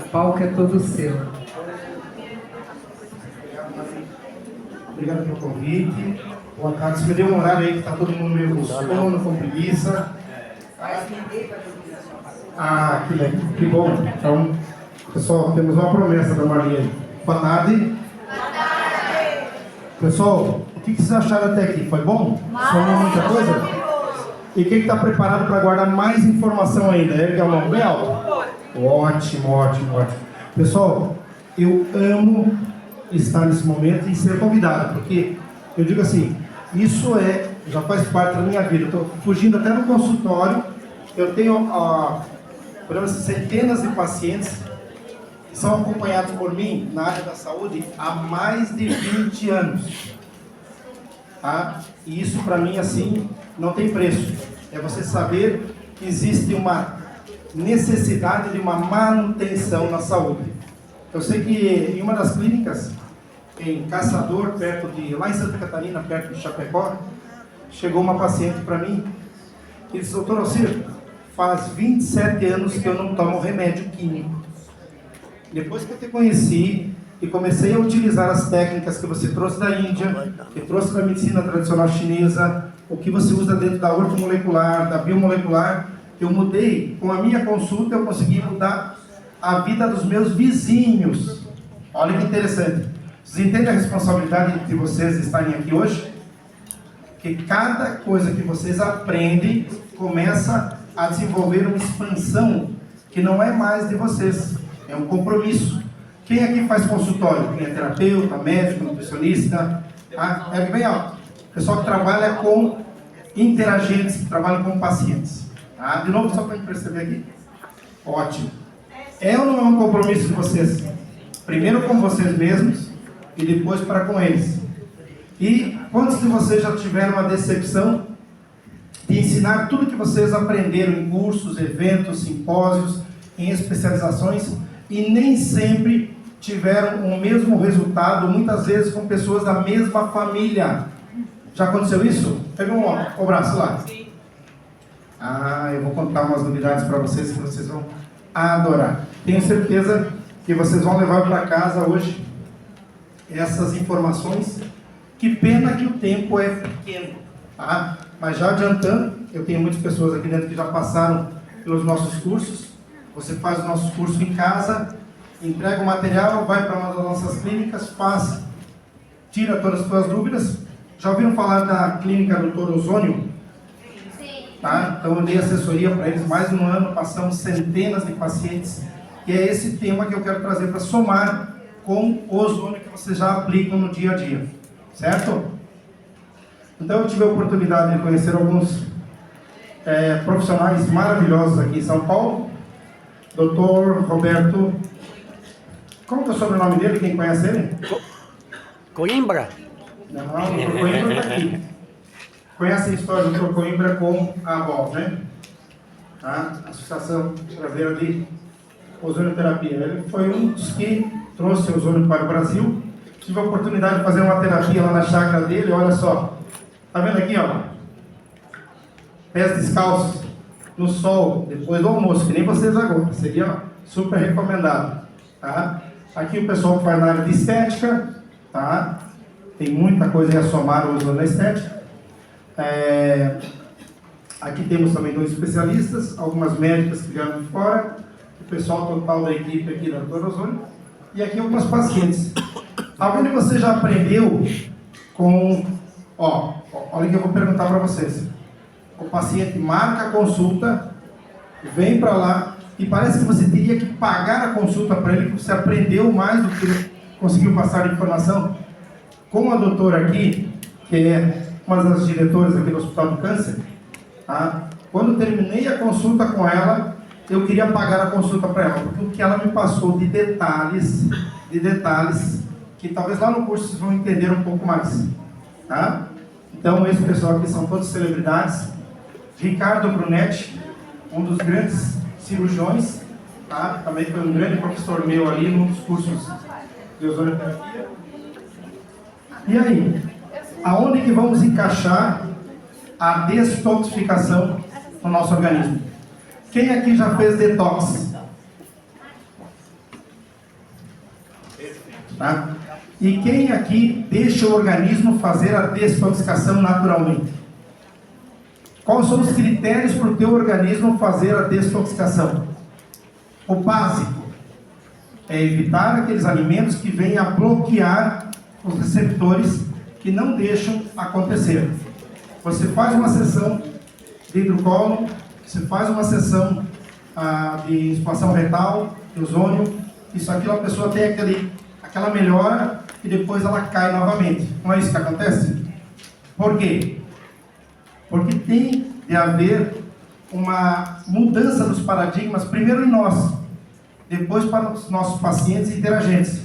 O palco é todo seu. Obrigado pelo convite. Boa tarde. Você me deu um horário aí que está todo mundo meio com sono, com preguiça. Ah, que bom. Então, pessoal, temos uma promessa da Maria aí. Boa tarde. Boa tarde. Pessoal, o que vocês acharam até aqui? Foi bom? Falou muita coisa? E quem está preparado para guardar mais informação ainda? Ergue a mão bem alto. Ótimo, ótimo, ótimo. Pessoal, eu amo estar nesse momento e ser convidado, porque eu digo assim, isso já faz parte da minha vida. Eu estou fugindo até no consultório, eu tenho centenas de pacientes que são acompanhados por mim na área da saúde há mais de 20 anos. Tá? E isso para mim assim não tem preço. É você saber que existe uma necessidade de uma manutenção na saúde. Eu sei que em uma das clínicas, em Caçador, lá em Santa Catarina, perto de Chapecó, chegou uma paciente para mim e disse: doutor Alcir, faz 27 anos que eu não tomo remédio químico. Depois que eu te conheci e comecei a utilizar as técnicas que você trouxe da Índia, que trouxe da medicina tradicional chinesa, o que você usa dentro da ortomolecular, da biomolecular, eu mudei. Com a minha consulta eu consegui mudar a vida dos meus vizinhos. Olha que interessante. Vocês entendem a responsabilidade de vocês estarem aqui hoje? Que cada coisa que vocês aprendem começa a desenvolver uma expansão que não é mais de vocês, é um compromisso. Quem aqui faz consultório? Quem é terapeuta, médico, nutricionista? É bem alto. Pessoal que trabalha com interagentes, que trabalha com pacientes. Tá? De novo, só para perceber aqui. Ótimo. É ou não é um compromisso de vocês? Primeiro com vocês mesmos e depois para com eles. E quantos de vocês já tiveram uma decepção de ensinar tudo que vocês aprenderam em cursos, eventos, simpósios, em especializações e nem sempre tiveram o mesmo resultado, muitas vezes com pessoas da mesma família? Já aconteceu isso? Pega o braço lá. Sim. Eu vou contar umas novidades para vocês que vocês vão adorar. Tenho certeza que vocês vão levar para casa hoje essas informações. Que pena que o tempo é pequeno, tá? Mas já adiantando, eu tenho muitas pessoas aqui dentro que já passaram pelos nossos cursos. Você faz o nosso curso em casa, entrega o material, vai para uma das nossas clínicas, faz, tira todas as suas dúvidas. Já ouviram falar da clínica Dr. Ozônio? Sim. Tá? Então eu dei assessoria para eles mais de um ano, passamos centenas de pacientes. E é esse tema que eu quero trazer para somar com o ozônio que vocês já aplicam no dia a dia. Certo? Então eu tive a oportunidade de conhecer alguns profissionais maravilhosos aqui em São Paulo. Dr. Roberto, como que é o sobrenome dele? Quem conhece ele? Coimbra? Não, o Dr. Coimbra está aqui. Conhece a história do Dr. Coimbra com a ABOL, né? Tá? Associação Brasileira de Ozonioterapia. Ele foi um dos que trouxe o ozônio para o Brasil. Tive a oportunidade de fazer uma terapia lá na chácara dele. Olha só, tá vendo aqui, ó? Pés descalços no sol, depois do almoço, que nem vocês agora, seria super recomendado, tá? Aqui o pessoal que faz na área de estética, tá? Tem muita coisa a somar o ozônio na estética. Aqui temos também 2 especialistas, algumas médicas que vieram de fora, o pessoal total da equipe aqui da Dr. Ozônio, e aqui algumas pacientes. Alguém de vocês já aprendeu com... olha que eu vou perguntar para vocês. O paciente marca a consulta, vem para lá, e parece que você teria que pagar a consulta para ele, porque você aprendeu mais do que ele conseguiu passar de informação. Com a doutora aqui, que é uma das diretoras aqui do Hospital do Câncer, tá? Quando terminei a consulta com ela, eu queria pagar a consulta para ela, porque o que ela me passou de detalhes, que talvez lá no curso vocês vão entender um pouco mais, tá? Então, esse pessoal aqui são todos celebridades. Ricardo Brunetti, um dos grandes cirurgiões, tá? Também foi um grande professor meu ali num dos cursos de ozonioterapia. E aí, aonde que vamos encaixar a detoxificação no nosso organismo? Quem aqui já fez detox? Tá? E quem aqui deixa o organismo fazer a desintoxicação naturalmente? Quais são os critérios para o teu organismo fazer a desintoxicação? O básico é evitar aqueles alimentos que venham a bloquear os receptores que não deixam acontecer. Você faz uma sessão de hidrocolo, você faz uma sessão de expansão retal, de ozônio, isso aqui a pessoa tem aquela melhora e depois ela cai novamente. Não é isso que acontece? Por quê? Porque tem de haver uma mudança dos paradigmas, primeiro em nós, depois para os nossos pacientes e interagentes.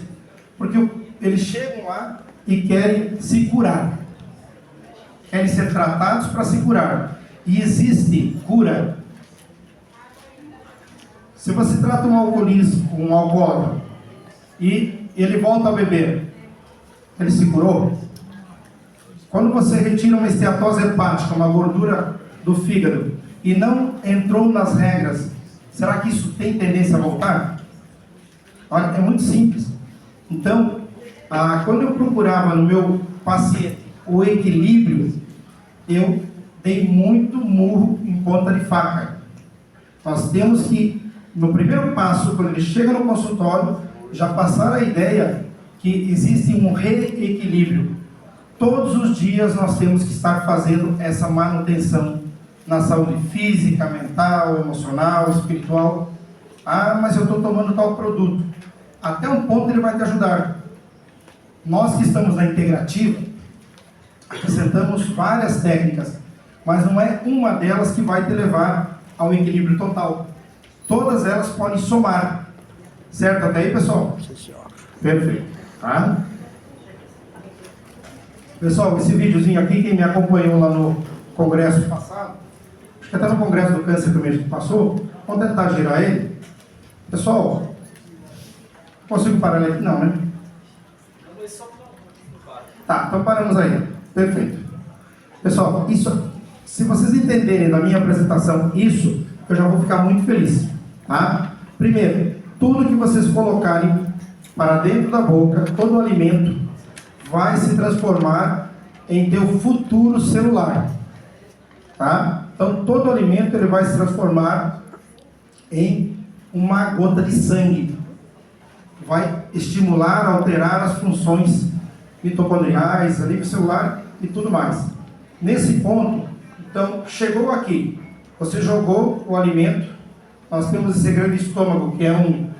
Porque eles chegam lá e querem se curar. Querem ser tratados para se curar. E existe cura. Se você trata um alcoolismo, um alcoólatra, e ele volta a beber, ele se curou? Quando você retira uma esteatose hepática, uma gordura do fígado, e não entrou nas regras, será que isso tem tendência a voltar? Olha, é muito simples. Então, quando eu procurava no meu paciente o equilíbrio, eu dei muito murro em ponta de faca. Nós temos que, no primeiro passo, quando ele chega no consultório, já passar a ideia que existe um reequilíbrio. Todos os dias nós temos que estar fazendo essa manutenção na saúde física, mental, emocional, espiritual. Mas eu estou tomando tal produto. Até um ponto ele vai te ajudar. Nós que estamos na integrativa, apresentamos várias técnicas, mas não é uma delas que vai te levar ao equilíbrio total. Todas elas podem somar. Certo até aí, pessoal? Sim, senhor. Perfeito. Tá? Pessoal, esse videozinho aqui, quem me acompanhou lá no congresso passado, acho que até no congresso do câncer também que passou, vamos tentar girar ele. Pessoal, consigo parar ele aqui? Não, né? Tá, então paramos aí. Perfeito. Pessoal, isso, se vocês entenderem da minha apresentação isso, eu já vou ficar muito feliz. Tá? Primeiro, tudo que vocês colocarem para dentro da boca, todo o alimento, vai se transformar em teu futuro celular. Tá? Então, todo alimento ele vai se transformar em uma gota de sangue. Vai estimular, alterar as funções mitocondriais, a nível celular e tudo mais. Nesse ponto, então, chegou aqui, você jogou o alimento, nós temos esse grande estômago, que é um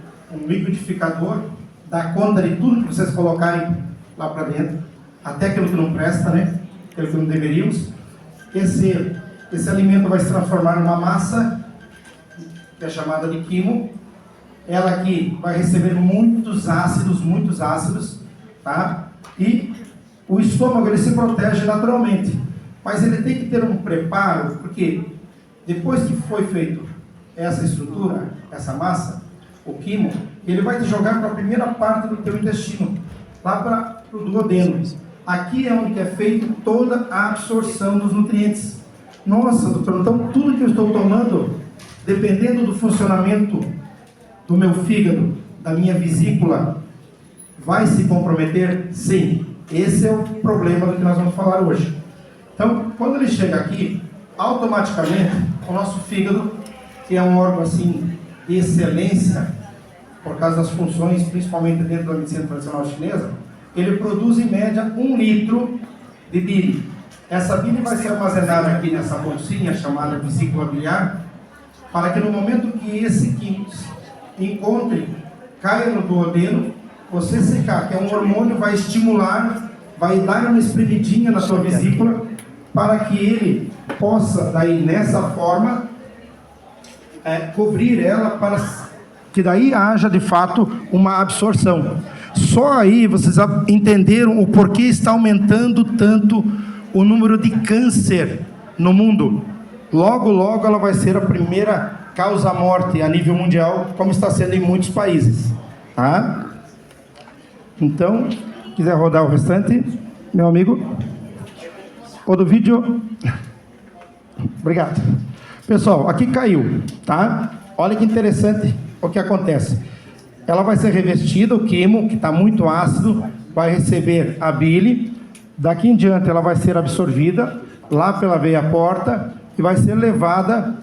liquidificador, dá conta de tudo que vocês colocarem lá para dentro, até aquilo que não presta, né? Aquilo que não deveríamos. Esse alimento vai se transformar numa massa, que é chamada de quimo. Ela aqui vai receber muitos ácidos, tá? E o estômago ele se protege naturalmente, mas ele tem que ter um preparo, porque depois que foi feito essa estrutura, essa massa, o quimo, ele vai te jogar para a primeira parte do teu intestino, lá para o duodeno. Aqui é onde é feita toda a absorção dos nutrientes. Nossa, doutor, então tudo que eu estou tomando, dependendo do funcionamento do meu fígado, da minha vesícula, vai se comprometer? Sim. Esse é o problema do que nós vamos falar hoje. Então, quando ele chega aqui, automaticamente, o nosso fígado, que é um órgão assim de excelência, por causa das funções, principalmente dentro da medicina tradicional chinesa, ele produz em média 1 litro de bile. Essa bile vai ser armazenada aqui nessa bolsinha chamada vesícula biliar, para que no momento que esse quimo encontre, caia no duodeno, você secar, que é um hormônio, vai estimular, vai dar uma espremidinha na sua vesícula, para que ele possa, daí nessa forma, cobrir ela, para que daí haja de fato uma absorção. Só aí vocês entenderam o porquê está aumentando tanto o número de câncer no mundo. Logo, logo ela vai ser a primeira causa-morte a nível mundial, como está sendo em muitos países. Tá? Então, quiser rodar o restante, meu amigo. O do vídeo. Obrigado. Pessoal, aqui caiu, tá? Olha que interessante o que acontece. ela vai ser revestida, o quimo, que está muito ácido, vai receber a bile. Daqui em diante ela vai ser absorvida lá pela veia porta e vai ser levada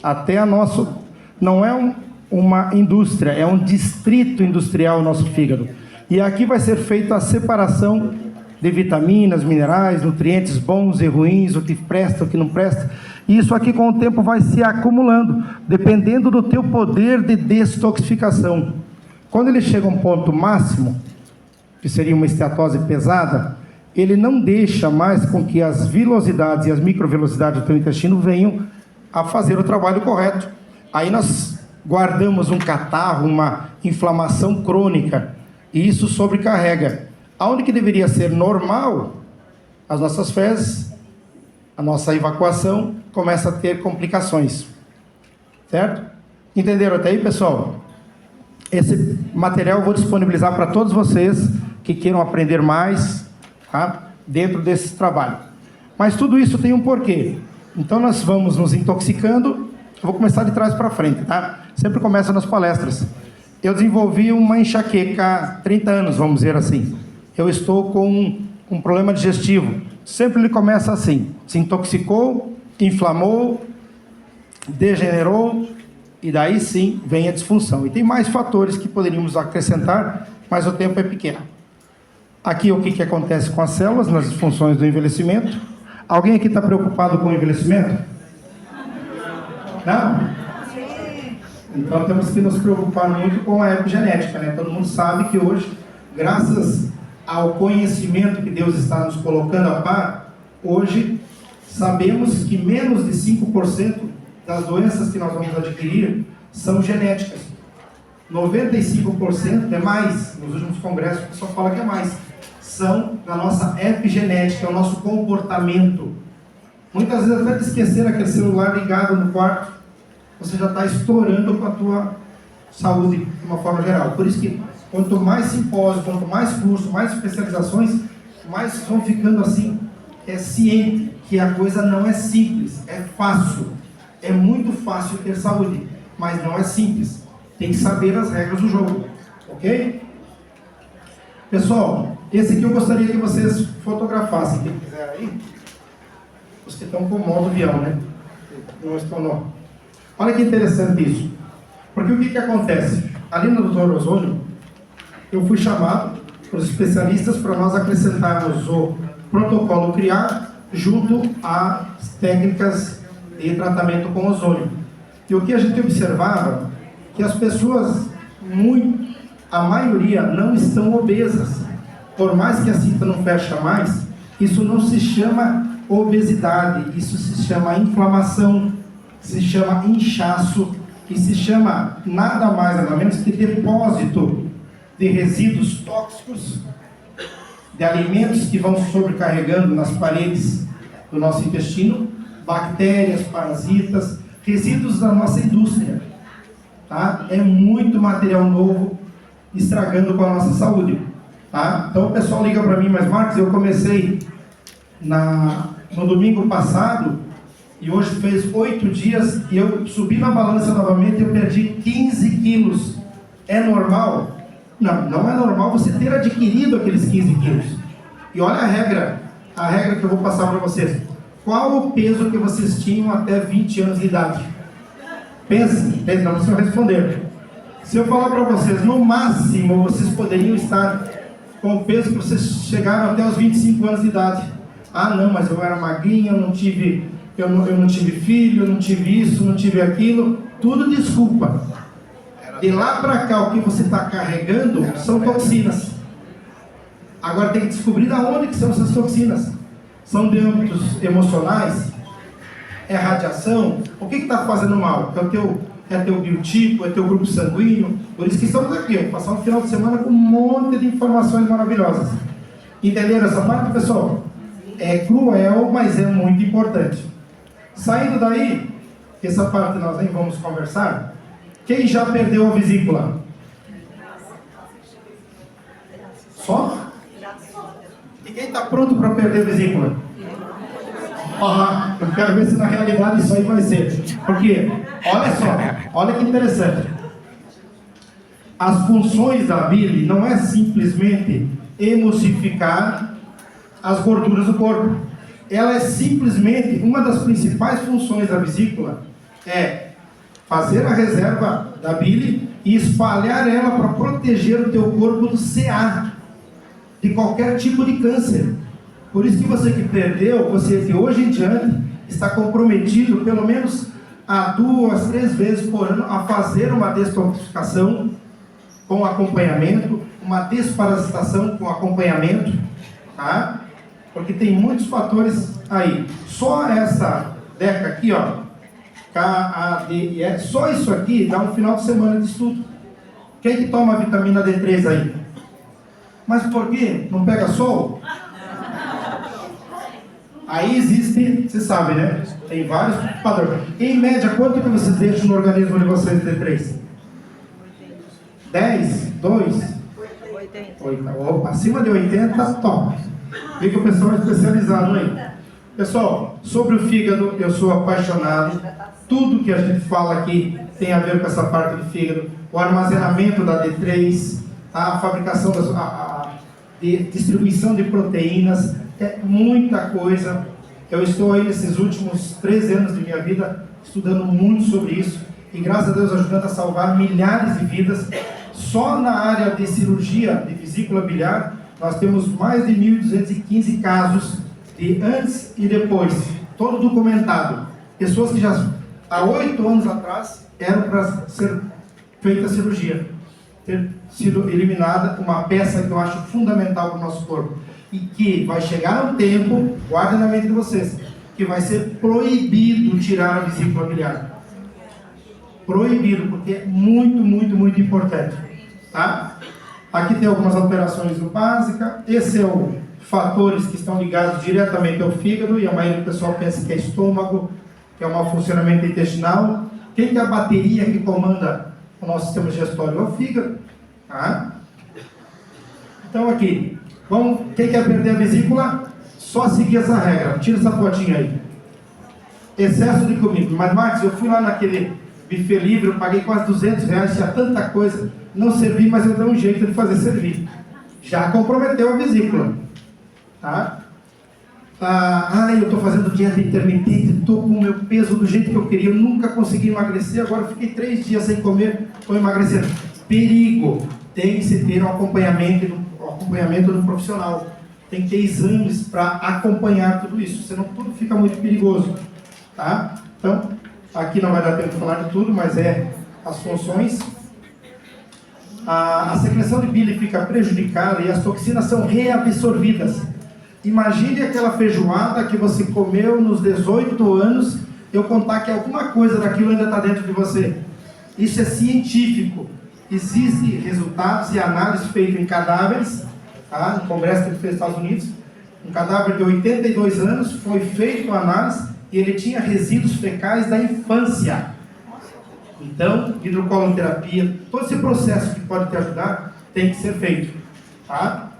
até a nosso... Não é uma indústria, é um distrito industrial o nosso fígado. E aqui vai ser feita a separação de vitaminas, minerais, nutrientes bons e ruins, o que presta, o que não presta. E isso aqui com o tempo vai se acumulando, dependendo do teu poder de detoxificação. Quando ele chega a um ponto máximo, que seria uma esteatose pesada, ele não deixa mais com que as vilosidades e as microvelocidades do teu intestino venham a fazer o trabalho correto. Aí nós guardamos um catarro, uma inflamação crônica, e isso sobrecarrega. Aonde que deveria ser normal, as nossas fezes, a nossa evacuação começa a ter complicações. Certo? Entenderam até aí, pessoal? Esse material eu vou disponibilizar para todos vocês que queiram aprender mais, tá? Dentro desse trabalho. Mas tudo isso tem um porquê. Então nós vamos nos intoxicando. Eu vou começar de trás para frente, tá? Sempre começa nas palestras. Eu desenvolvi uma enxaqueca há 30 anos, vamos dizer assim. Eu estou com um problema digestivo. Sempre ele começa assim. Se intoxicou, inflamou, degenerou, e daí sim vem a disfunção. E tem mais fatores que poderíamos acrescentar, mas o tempo é pequeno. Aqui o que acontece com as células nas disfunções do envelhecimento. Alguém aqui está preocupado com o envelhecimento? Não? Então temos que nos preocupar muito com a epigenética, né? Todo mundo sabe que hoje, graças ao conhecimento que Deus está nos colocando a par, hoje sabemos que menos de 5% das doenças que nós vamos adquirir são genéticas. 95% é mais, nos últimos congressos o pessoal fala que é mais, são da nossa epigenética, o nosso comportamento. Muitas vezes até de esquecer aquele celular ligado no quarto, você já está estourando com a tua saúde de uma forma geral. Por isso que quanto mais simpósio, quanto mais curso, mais especializações, mais vão ficando assim, ciente que a coisa não é simples, é fácil. É muito fácil ter saúde, mas não é simples. Tem que saber as regras do jogo, ok? Pessoal, esse aqui eu gostaria que vocês fotografassem, quem quiser aí. Os que estão com o modo avião, né? Não estão não. Olha que interessante isso. Porque o que acontece? Ali no Dr. Ozônio, eu fui chamado para os especialistas para nós acrescentarmos o protocolo CRIAR junto às técnicas de tratamento com ozônio. E o que a gente observava, que as pessoas, a maioria, não estão obesas. Por mais que a cinta não fecha mais, isso não se chama obesidade, isso se chama inflamação, se chama inchaço, e se chama nada mais nada menos que depósito de resíduos tóxicos, de alimentos que vão sobrecarregando nas paredes do nosso intestino, bactérias, parasitas, resíduos da nossa indústria. Tá? É muito material novo estragando com a nossa saúde. Tá? Então o pessoal liga para mim, mas Marcos, eu comecei no domingo passado e hoje fez 8 dias e eu subi na balança novamente e eu perdi 15 quilos. É normal? Não, não é normal você ter adquirido aqueles 15 quilos. E olha a regra que eu vou passar para vocês. Qual o peso que vocês tinham até 20 anos de idade? Pense, não precisa responder. Se eu falar para vocês, no máximo vocês poderiam estar com o peso que vocês chegaram até os 25 anos de idade. Ah não, mas eu era magrinha, eu não tive filho, eu não tive isso, não tive aquilo. Tudo desculpa. De lá para cá, o que você está carregando são toxinas. Agora tem que descobrir de onde que são essas toxinas. São de âmbitos emocionais? É radiação? O que está fazendo mal? É teu biotipo? É teu grupo sanguíneo? Por isso que estamos aqui, ó, passar um final de semana com um monte de informações maravilhosas. Entenderam essa parte, pessoal? É cruel, mas é muito importante. Saindo daí, essa parte nós nem vamos conversar. Quem já perdeu a vesícula? Só? E quem está pronto para perder a vesícula? Eu quero ver se na realidade isso aí vai ser. Porque, olha só, olha que interessante. as funções da bile não é simplesmente emulsificar as gorduras do corpo. Ela é simplesmente, uma das principais funções da vesícula é fazer a reserva da bile e espalhar ela para proteger o teu corpo do CA, de qualquer tipo de câncer. Por isso que você que perdeu, você de hoje em diante está comprometido pelo menos a 2, 3 vezes por ano a fazer uma detoxificação com acompanhamento, uma desparasitação com acompanhamento, tá? Porque tem muitos fatores aí. Só essa DECA aqui, ó, KADE, só isso aqui dá um final de semana de estudo. Quem que toma a vitamina D3 aí? Mas por quê? Não pega sol? Aí existe, você sabe, né? Tem vários padrões. Em média, quanto que vocês deixam no organismo de vocês D3? 10? 2? 80. Opa, acima de 80, top. Vê que o pessoal é especializado aí. Pessoal, sobre o fígado, eu sou apaixonado. Tudo que a gente fala aqui tem a ver com essa parte do fígado. O armazenamento da D3, a fabricação, distribuição de proteínas, é muita coisa. Eu estou aí nesses últimos 13 anos de minha vida estudando muito sobre isso e graças a Deus ajudando a salvar milhares de vidas. Só na área de cirurgia de vesícula biliar nós temos mais de 1.215 casos de antes e depois, todo documentado. Pessoas que já há 8 anos atrás eram para ser feita a cirurgia, ter sido eliminada uma peça que eu acho fundamental para o nosso corpo. E que vai chegar um tempo, guardem na mente de vocês, que vai ser proibido tirar a vesícula biliar. Proibido, porque é muito, muito, muito importante. Tá? Aqui tem algumas alterações básicas. Esse é o fatores que estão ligados diretamente ao fígado, e a maioria do pessoal pensa que é estômago, que é um funcionamento intestinal. Quem que é a bateria que comanda o nosso sistema digestório? É o fígado. Tá? Então aqui, quem quer perder a vesícula, só seguir essa regra. Tira essa fotinha aí. Excesso de comida. Mas Marcos, eu fui lá naquele buffet livre, eu paguei quase R$200, tinha tanta coisa, não servi, mas eu dei um jeito de fazer servir. Já comprometeu a vesícula. Tá? Eu estou fazendo dieta intermitente, estou com o meu peso do jeito que eu queria, eu nunca consegui emagrecer, agora fiquei 3 dias sem comer, estou emagrecendo. Perigo! Tem que se ter um acompanhamento do profissional. Tem que ter exames para acompanhar tudo isso, senão tudo fica muito perigoso. Tá? Então, aqui não vai dar tempo de falar de tudo, mas as funções. A secreção de bile fica prejudicada e as toxinas são reabsorvidas. Imagine aquela feijoada que você comeu nos 18 anos, eu contar que alguma coisa daquilo ainda está dentro de você. Isso é científico. Existem resultados e análises feitas em cadáveres, tá? No congresso que ele fez nos Estados Unidos. Um cadáver de 82 anos, foi feita uma análise e ele tinha resíduos fecais da infância. Então, hidrocoloterapia, todo esse processo que pode te ajudar, tem que ser feito. Tá?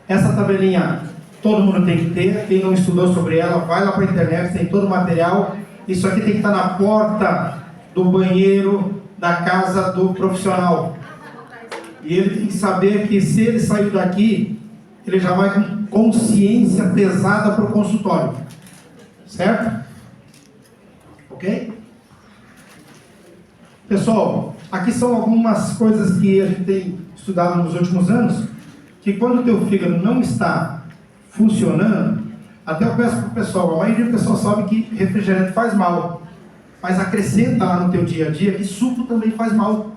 Essa tabelinha todo mundo tem que ter. Quem não estudou sobre ela, vai lá para a internet, tem todo o material. Isso aqui tem que estar na porta do banheiro da casa do profissional. E ele tem que saber que se ele sair daqui, ele já vai com consciência pesada para o consultório. Certo? Ok? Pessoal, aqui são algumas coisas que a gente tem estudado nos últimos anos, que quando o teu fígado não está funcionando, até eu peço para o pessoal, a maioria do pessoal sabe que refrigerante faz mal, mas acrescenta lá no teu dia a dia que suco também faz mal.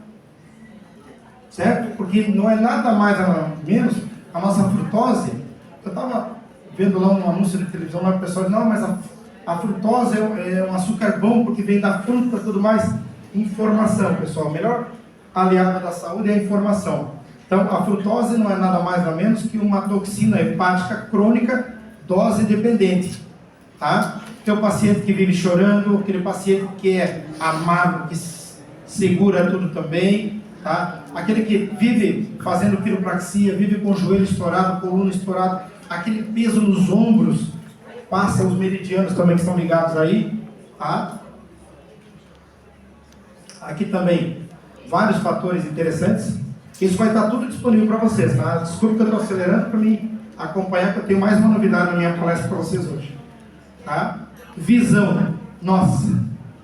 Certo? Porque não é nada mais nada menos a nossa frutose. Eu estava vendo lá um anúncio de televisão, lá o pessoal diz, não, mas a frutose é um açúcar bom porque vem da fruta e tudo mais. Informação, pessoal. A melhor aliada da saúde é a informação. Então, a frutose não é nada mais nada menos que uma toxina hepática crônica, dose dependente. Tá? Tem o paciente que vive chorando, aquele paciente que é amargo, que segura tudo também. Tá? Aquele que vive fazendo quiropraxia, vive com o joelho estourado, coluna estourada, aquele peso nos ombros, passa os meridianos também que estão ligados aí. Tá? Aqui também, vários fatores interessantes. Isso vai estar tudo disponível para vocês, tá? Desculpe que eu estou acelerando para mim acompanhar, que eu tenho mais uma novidade na minha palestra para vocês hoje. Tá? Visão. Nossa,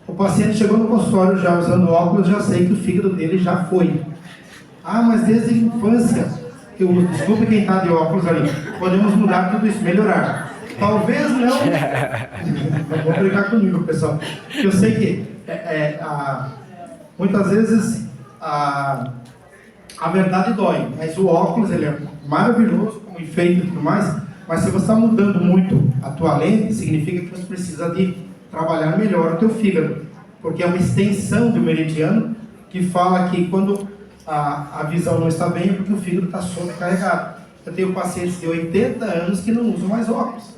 o paciente chegou no consultório já usando óculos, já sei que o fígado dele já foi. Ah, mas desde a infância, desculpe quem está de óculos ali, podemos mudar tudo isso, melhorar. Talvez não. Não vou brigar comigo, pessoal. Eu sei que muitas vezes a verdade dói, mas o óculos ele é maravilhoso como enfeite e tudo mais, mas se você está mudando muito a tua lente, significa que você precisa de trabalhar melhor o teu fígado, porque é uma extensão do meridiano que fala que quando a visão não está bem é porque o fígado está sobrecarregado. Eu tenho pacientes de 80 anos que não usam mais óculos,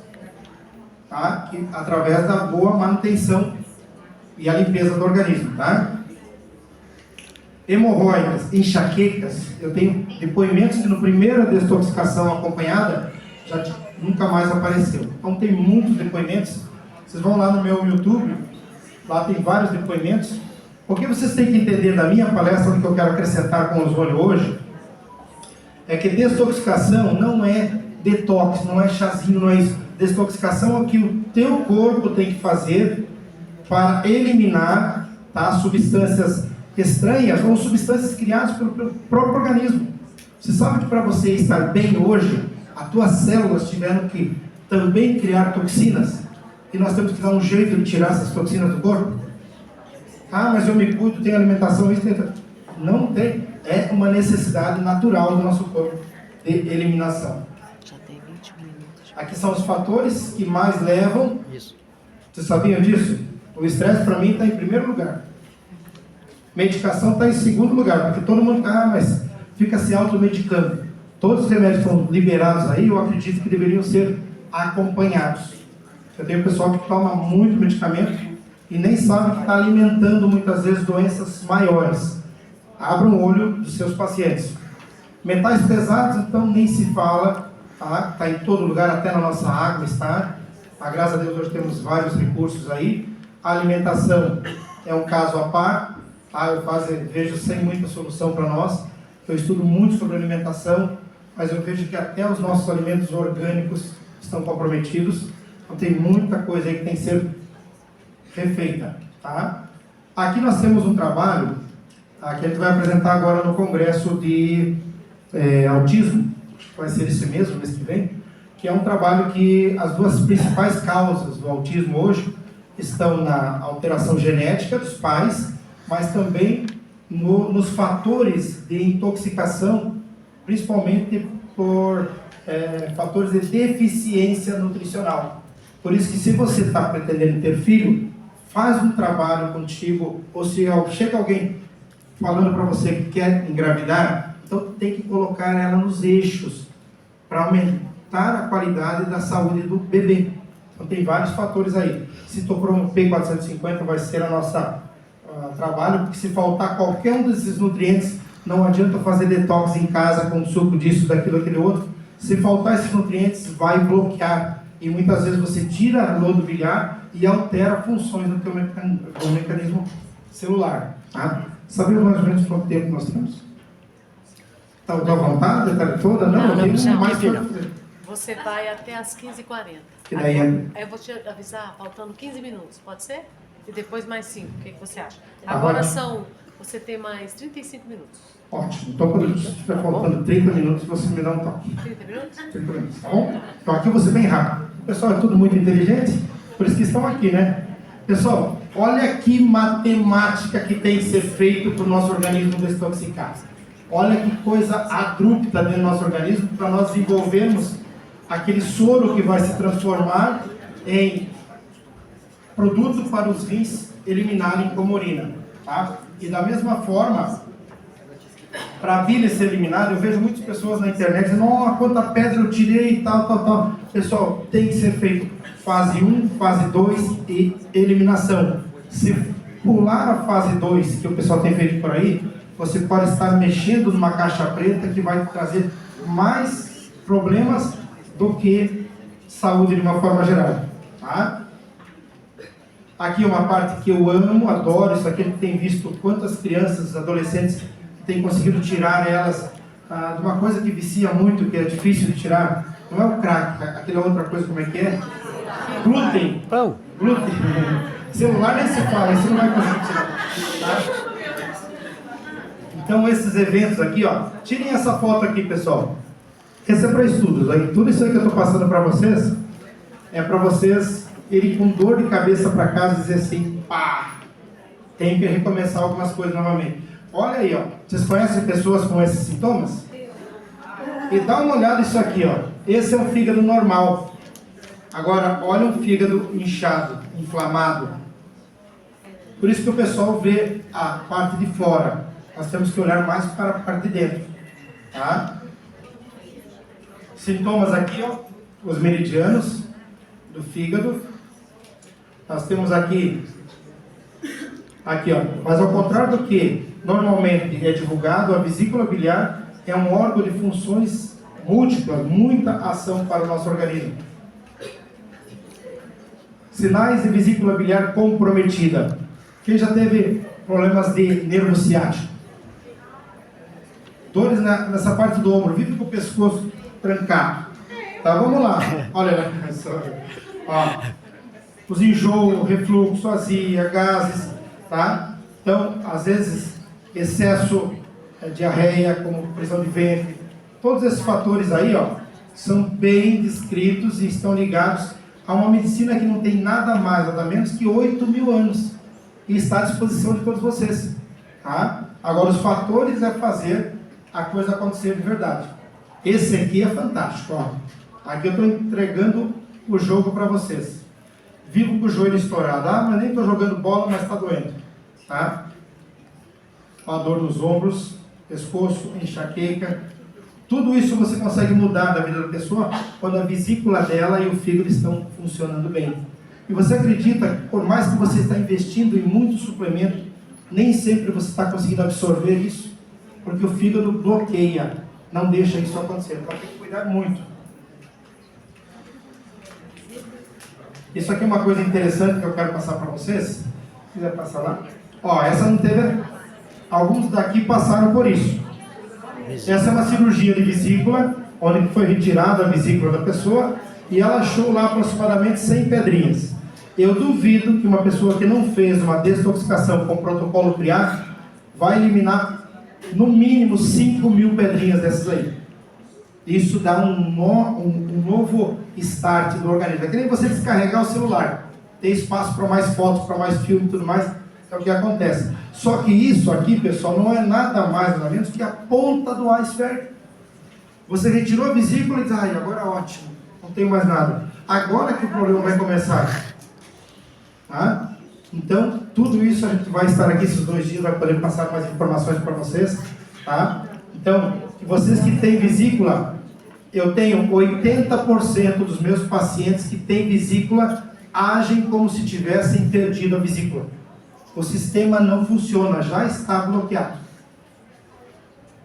tá? Que, através da boa manutenção e a limpeza do organismo, tá? Hemorroidas, enxaquecas, eu tenho depoimentos que no primeira desintoxicação acompanhada já nunca mais apareceu. Então tem muitos depoimentos. Vocês vão lá no meu YouTube, lá tem vários depoimentos. O que vocês têm que entender da minha palestra, o que eu quero acrescentar com o ozônio hoje, é que desintoxicação não é detox, não é chazinho, não é isso. Desintoxicação é o que o teu corpo tem que fazer para eliminar, tá, substâncias estranhas ou substâncias criadas pelo próprio organismo. Você sabe que para você estar bem hoje, as tuas células tiveram que também criar toxinas, e nós temos que dar um jeito de tirar essas toxinas do corpo? Ah, mas eu me cuido, tenho alimentação, isso, não tem. É uma necessidade natural do nosso corpo de eliminação. Já tem 20 minutos. Aqui são os fatores que mais levam. Isso. Vocês sabiam disso? O estresse para mim está em primeiro lugar. Medicação está em segundo lugar, porque todo mundo, mas fica se automedicando. Todos os remédios que estão liberados aí, eu acredito que deveriam ser acompanhados. Eu tenho pessoal que toma muito medicamento e nem sabe que está alimentando muitas vezes doenças maiores. Abram o olho dos seus pacientes. Metais pesados, então, nem se fala, tá? Está em todo lugar, até na nossa água está. Graças a Deus hoje temos vários recursos aí. A alimentação é um caso à par. Eu vejo sem muita solução para nós. Eu estudo muito sobre alimentação, mas eu vejo que até os nossos alimentos orgânicos estão comprometidos. Então tem muita coisa aí que tem que ser refeita, tá? Aqui nós temos um trabalho que a gente vai apresentar agora no Congresso de Autismo, que vai ser esse mesmo, mês que vem, que é um trabalho que as duas principais causas do autismo hoje estão na alteração genética dos pais, mas também nos fatores de intoxicação, principalmente por fatores de deficiência nutricional. Por isso que se você está pretendendo ter filho, faz um trabalho contigo, ou se chega alguém falando para você que quer engravidar, então tem que colocar ela nos eixos para aumentar a qualidade da saúde do bebê. Então tem vários fatores aí. Citocromo P450 vai ser a nossa trabalho, porque se faltar qualquer um desses nutrientes, não adianta fazer detox em casa com suco disso, daquilo, aquele outro. Se faltar esses nutrientes, vai bloquear. E muitas vezes você tira o lodo biliar e altera funções do teu mecanismo celular. Tá? Sabemos mais ou menos quanto tempo nós temos? Está à vontade, a tarde toda? Não, eu tenho mais para fazer. Você vai até as 15h40. E daí Aí eu vou te avisar, faltando 15 minutos, pode ser? E depois mais 5, o que você acha? Agora você tem mais 35 minutos. Ótimo. Então, quando estiver faltando 30 minutos, você me dá um toque. 30 minutos? 30 minutos, tá bom? Então, aqui eu vou ser bem rápido. O pessoal é tudo muito inteligente, por isso que estão aqui, né? Pessoal, olha que matemática que tem que ser feito para o nosso organismo desintoxicar. Olha que coisa abrupta dentro do nosso organismo para nós desenvolvermos aquele soro que vai se transformar em produto para os rins eliminarem como urina, tá? E da mesma forma, para a bile ser eliminada, eu vejo muitas pessoas na internet dizendo, quanta pedra eu tirei e tal. Pessoal, tem que ser feito fase 1, fase 2 e eliminação. Se pular a fase 2, que o pessoal tem feito por aí, você pode estar mexendo numa caixa preta que vai trazer mais problemas do que saúde de uma forma geral, tá? Aqui uma parte que eu amo, adoro. Isso aqui a gente tem visto quantas crianças, adolescentes têm conseguido tirar elas de uma coisa que vicia muito, que é difícil de tirar. Não é o crack, aquela outra coisa, como é que é? Glúten. Pão. Glúten. Celular nem se fala, isso não vai conseguir tirar. Tá? Então esses eventos aqui, ó, tirem essa foto aqui, pessoal. Esse é para estudos. Aí, tudo isso aí que eu estou passando para vocês é para vocês irem com dor de cabeça para casa e dizer assim, pá, tem que recomeçar algumas coisas novamente. Olha aí, ó, vocês conhecem pessoas com esses sintomas? E dá uma olhada nisso aqui, ó. Esse é um fígado normal. Agora, olha um fígado inchado, inflamado. Por isso que o pessoal vê a parte de fora. Nós temos que olhar mais para a parte de dentro, tá? Sintomas aqui, ó, os meridianos do fígado. Nós temos aqui, ó, mas ao contrário do que normalmente é divulgado, a vesícula biliar é um órgão de funções múltiplas, muita ação para o nosso organismo. Sinais de vesícula biliar comprometida. Quem já teve problemas de nervo ciático? Dores nessa parte do ombro, vive com o pescoço trancado. Tá, vamos lá. Olha só. Ó, os enjoos, refluxo, azia, gases, tá? Então, às vezes, excesso de diarreia, como prisão de ventre. Todos esses fatores aí, ó, são bem descritos e estão ligados a uma medicina que não tem nada mais, nada menos que 8.000 anos. E está à disposição de todos vocês, tá? Agora, os fatores é fazer a coisa acontecer de verdade. Esse aqui é fantástico, ó. Aqui eu estou entregando o jogo para vocês. Vivo com o joelho estourado. Ah, mas nem estou jogando bola, mas está doendo, tá? Ó, a dor nos ombros, pescoço, enxaqueca. Tudo isso você consegue mudar da vida da pessoa quando a vesícula dela e o fígado estão funcionando bem. E você acredita que por mais que você está investindo em muito suplemento, nem sempre você está conseguindo absorver isso? Porque o fígado bloqueia, não deixa isso acontecer. Então tem que cuidar muito. Isso aqui é uma coisa interessante que eu quero passar para vocês. Se quiser passar lá. Ó, essa não teve... Alguns daqui passaram por isso. Essa é uma cirurgia de vesícula, onde foi retirada a vesícula da pessoa e ela achou lá aproximadamente 100 pedrinhas. Eu duvido que uma pessoa que não fez uma desintoxicação com protocolo PRIAC vai eliminar no mínimo 5.000 pedrinhas dessas aí. Isso dá um novo start do organismo. É que nem você descarregar o celular. Tem espaço para mais fotos, para mais filme e tudo mais. É o que acontece. Só que isso aqui, pessoal, não é nada mais nada menos que a ponta do iceberg. Você retirou a vesícula e diz, ai, agora é ótimo, não tenho mais nada. Agora que o problema vai começar. Tá? Então, tudo isso a gente vai estar aqui esses 2 dias, vai poder passar mais informações para vocês. Tá? Então, vocês que têm vesícula, eu tenho 80% dos meus pacientes que têm vesícula agem como se tivessem perdido a vesícula. O sistema não funciona, já está bloqueado.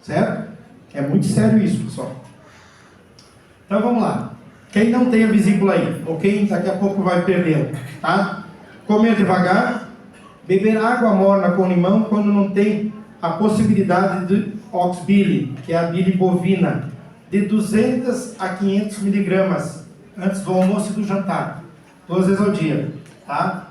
Certo? É muito sério isso, pessoal. Então vamos lá. Quem não tem a vesícula aí, ou quem daqui a pouco vai perdê-la, tá? Comer devagar, beber água morna com limão quando não tem a possibilidade de oxbile, que é a bile bovina, de 200 a 500 miligramas antes do almoço e do jantar, 2 vezes ao dia, tá?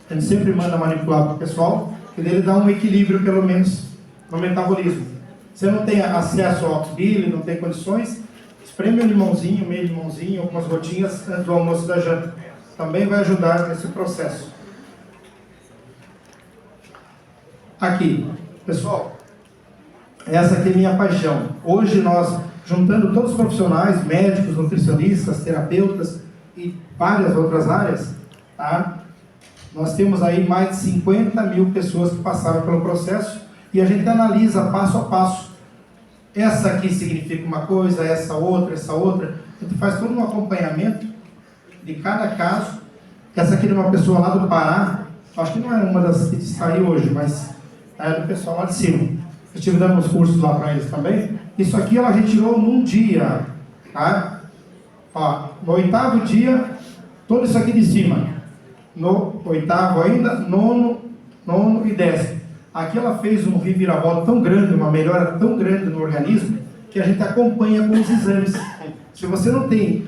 A gente sempre manda manipular para o pessoal, que ele dá um equilíbrio, pelo menos, no metabolismo. Você não tem acesso ao oxbile, não tem condições, espreme um limãozinho, meio limãozinho, algumas gotinhas antes do almoço e da janta. Também vai ajudar nesse processo. Aqui, pessoal, essa aqui é minha paixão. Hoje nós, juntando todos os profissionais, médicos, nutricionistas, terapeutas e várias outras áreas, tá? Nós temos aí mais de 50.000 pessoas que passaram pelo processo e a gente analisa passo a passo. Essa aqui significa uma coisa, essa outra. A gente faz todo um acompanhamento de cada caso. Essa aqui é uma pessoa lá do Pará, acho que não é uma das que está aí hoje, mas é do pessoal lá de cima. Eu estive dando uns cursos lá para eles também. Isso aqui ela retirou num dia, tá? Ó, no 8º dia, todo isso aqui de cima. no 8º ainda, 9º e 10º. Aqui ela fez um reviravolta tão grande, uma melhora tão grande no organismo, que a gente acompanha com os exames. Se você não tem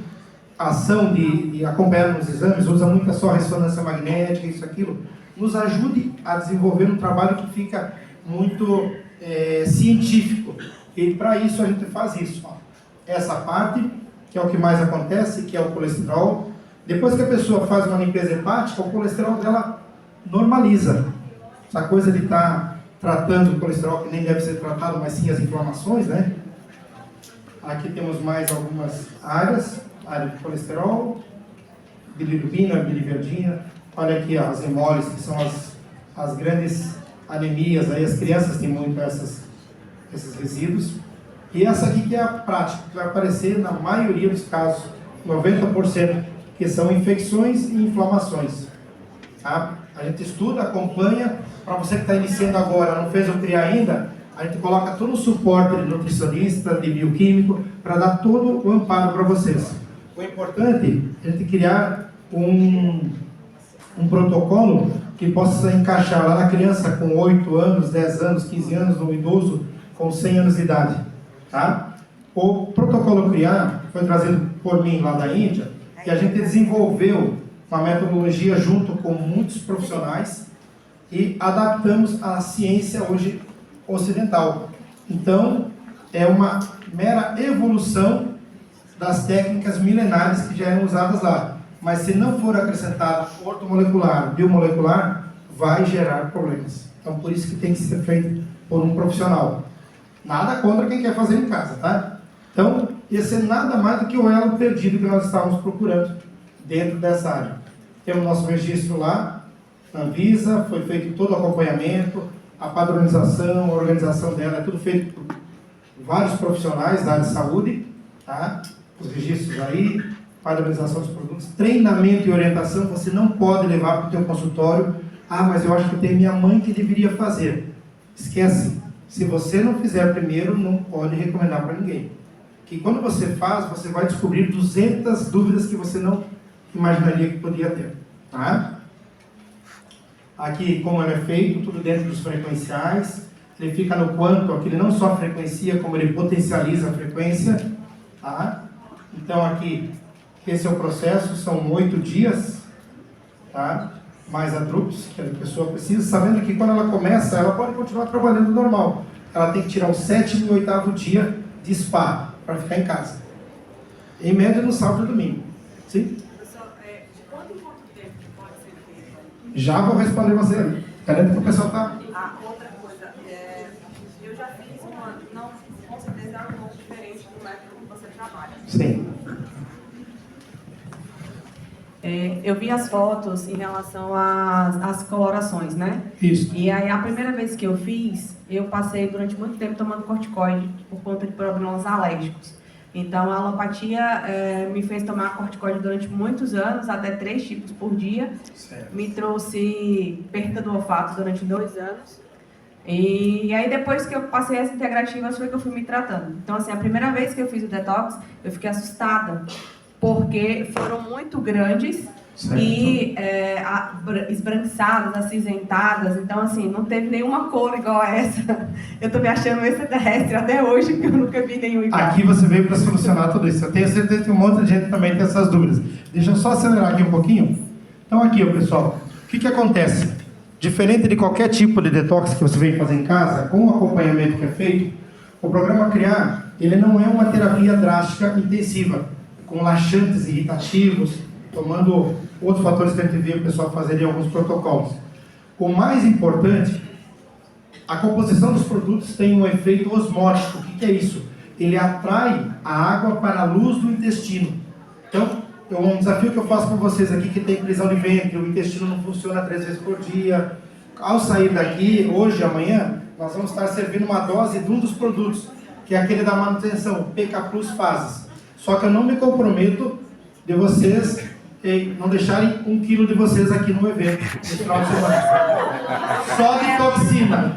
ação de acompanhar nos exames, usa muita só ressonância magnética, isso, aquilo, nos ajude a desenvolver um trabalho que fica muito científico. E para isso a gente faz isso. Ó. Essa parte, que é o que mais acontece, que é o colesterol. Depois que a pessoa faz uma limpeza hepática, o colesterol dela normaliza. Essa coisa de estar tratando o colesterol, que nem deve ser tratado, mas sim as inflamações, né? Aqui temos mais algumas áreas. Área de colesterol, bilirrubina, biliverdina. Olha aqui ó, as hemólises, que são as grandes anemias. Aí as crianças têm muito esses resíduos. E essa aqui que é a prática, que vai aparecer na maioria dos casos, 90%, que são infecções e inflamações. Tá? A gente estuda, acompanha. Para você que está iniciando agora, não fez o CRIA ainda, a gente coloca todo o suporte de nutricionista, de bioquímico, para dar todo o amparo para vocês. O importante é a gente criar um protocolo que possa encaixar lá na criança com 8 anos, 10 anos, 15 anos, no idoso com 100 anos de idade. Tá? O protocolo CRIA foi trazido por mim lá da Índia, e a gente desenvolveu uma metodologia junto com muitos profissionais e adaptamos à ciência hoje ocidental. Então, é uma mera evolução das técnicas milenares que já eram usadas lá. Mas se não for acrescentado ortomolecular, biomolecular, vai gerar problemas. Então, por isso que tem que ser feito por um profissional. Nada contra quem quer fazer em casa, tá? Então, esse é nada mais do que o elo perdido que nós estávamos procurando dentro dessa área. Temos nosso registro lá, na Anvisa, foi feito todo o acompanhamento, a padronização, a organização dela, é tudo feito por vários profissionais da área de saúde, tá? Os registros aí, padronização dos produtos, treinamento e orientação, você não pode levar para o teu consultório, mas eu acho que tem minha mãe que deveria fazer. Esquece, se você não fizer primeiro, não pode recomendar para ninguém. Que quando você faz, você vai descobrir 200 dúvidas que você não imaginaria que podia ter, tá? Aqui, como ele é feito, tudo dentro dos frequenciais, ele fica no quanto, aqui ele não só frequencia, como ele potencializa a frequência, tá? Então aqui, esse é o processo, são 8 dias, tá? Mais a DRUPS, que a pessoa precisa, sabendo que quando ela começa, ela pode continuar trabalhando normal. Ela tem que tirar o 7º e 8º dia de spa, para ficar em casa. Em média, no sábado e domingo. Sim? De quanto em quanto tempo pode ser feito? Já vou responder você ali. Garanto que o pessoal está... Outra coisa, eu já fiz uma, não, com certeza é um pouco diferente do método que você trabalha. Sim. Eu vi as fotos em relação às colorações, né? Isso. E aí, a primeira vez que eu fiz, eu passei durante muito tempo tomando corticoide por conta de problemas alérgicos. Então, a alopatia me fez tomar corticoide durante muitos anos, até 3 tipos por dia. Certo. Me trouxe perda do olfato durante 2 anos. E aí, depois que eu passei essa integrativa, foi que eu fui me tratando. Então, assim, a primeira vez que eu fiz o detox, eu fiquei assustada, porque foram muito grandes. Certo. E esbranquiçadas, acinzentadas. Então, assim, não teve nenhuma cor igual a essa. Eu tô me achando extraterrestre até hoje, porque eu nunca vi nenhum igual. Aqui você veio para solucionar tudo isso. Eu tenho certeza que um monte de gente também tem essas dúvidas. Deixa eu só acelerar aqui um pouquinho. Então, aqui, pessoal, o que acontece? Diferente de qualquer tipo de detox que você vem fazer em casa, com o acompanhamento que é feito, o programa CRIA, ele não é uma terapia drástica intensiva, com laxantes irritativos, tomando outros fatores que a gente vê o pessoal fazer em alguns protocolos. O mais importante, a composição dos produtos tem um efeito osmótico. O que é isso? Ele atrai a água para a luz do intestino. Então, um desafio que eu faço para vocês aqui, que tem prisão de ventre, o intestino não funciona 3 vezes por dia. Ao sair daqui, hoje e amanhã, nós vamos estar servindo uma dose de um dos produtos, que é aquele da manutenção, o PK Plus Fases. Só que eu não me comprometo de vocês não deixarem 1 quilo de vocês aqui no evento, no final de semana. Só de toxina.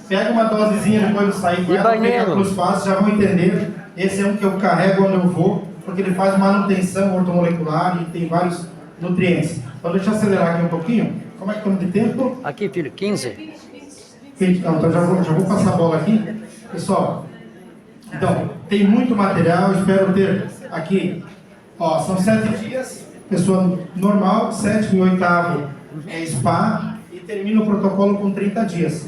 Pega uma dosezinha depois de sair, vai no PK Plus Fases, já vão entender. Esse é um que eu carrego onde eu vou, porque ele faz manutenção ortomolecular e tem vários nutrientes. Então deixa eu acelerar aqui um pouquinho. Como é que estamos de tempo? Aqui, filho, 15. Então já vou passar a bola aqui. Pessoal, então, tem muito material, espero ter aqui, ó, são 7 dias, pessoa normal, 7º e 8º é spa, e termina o protocolo com 30 dias.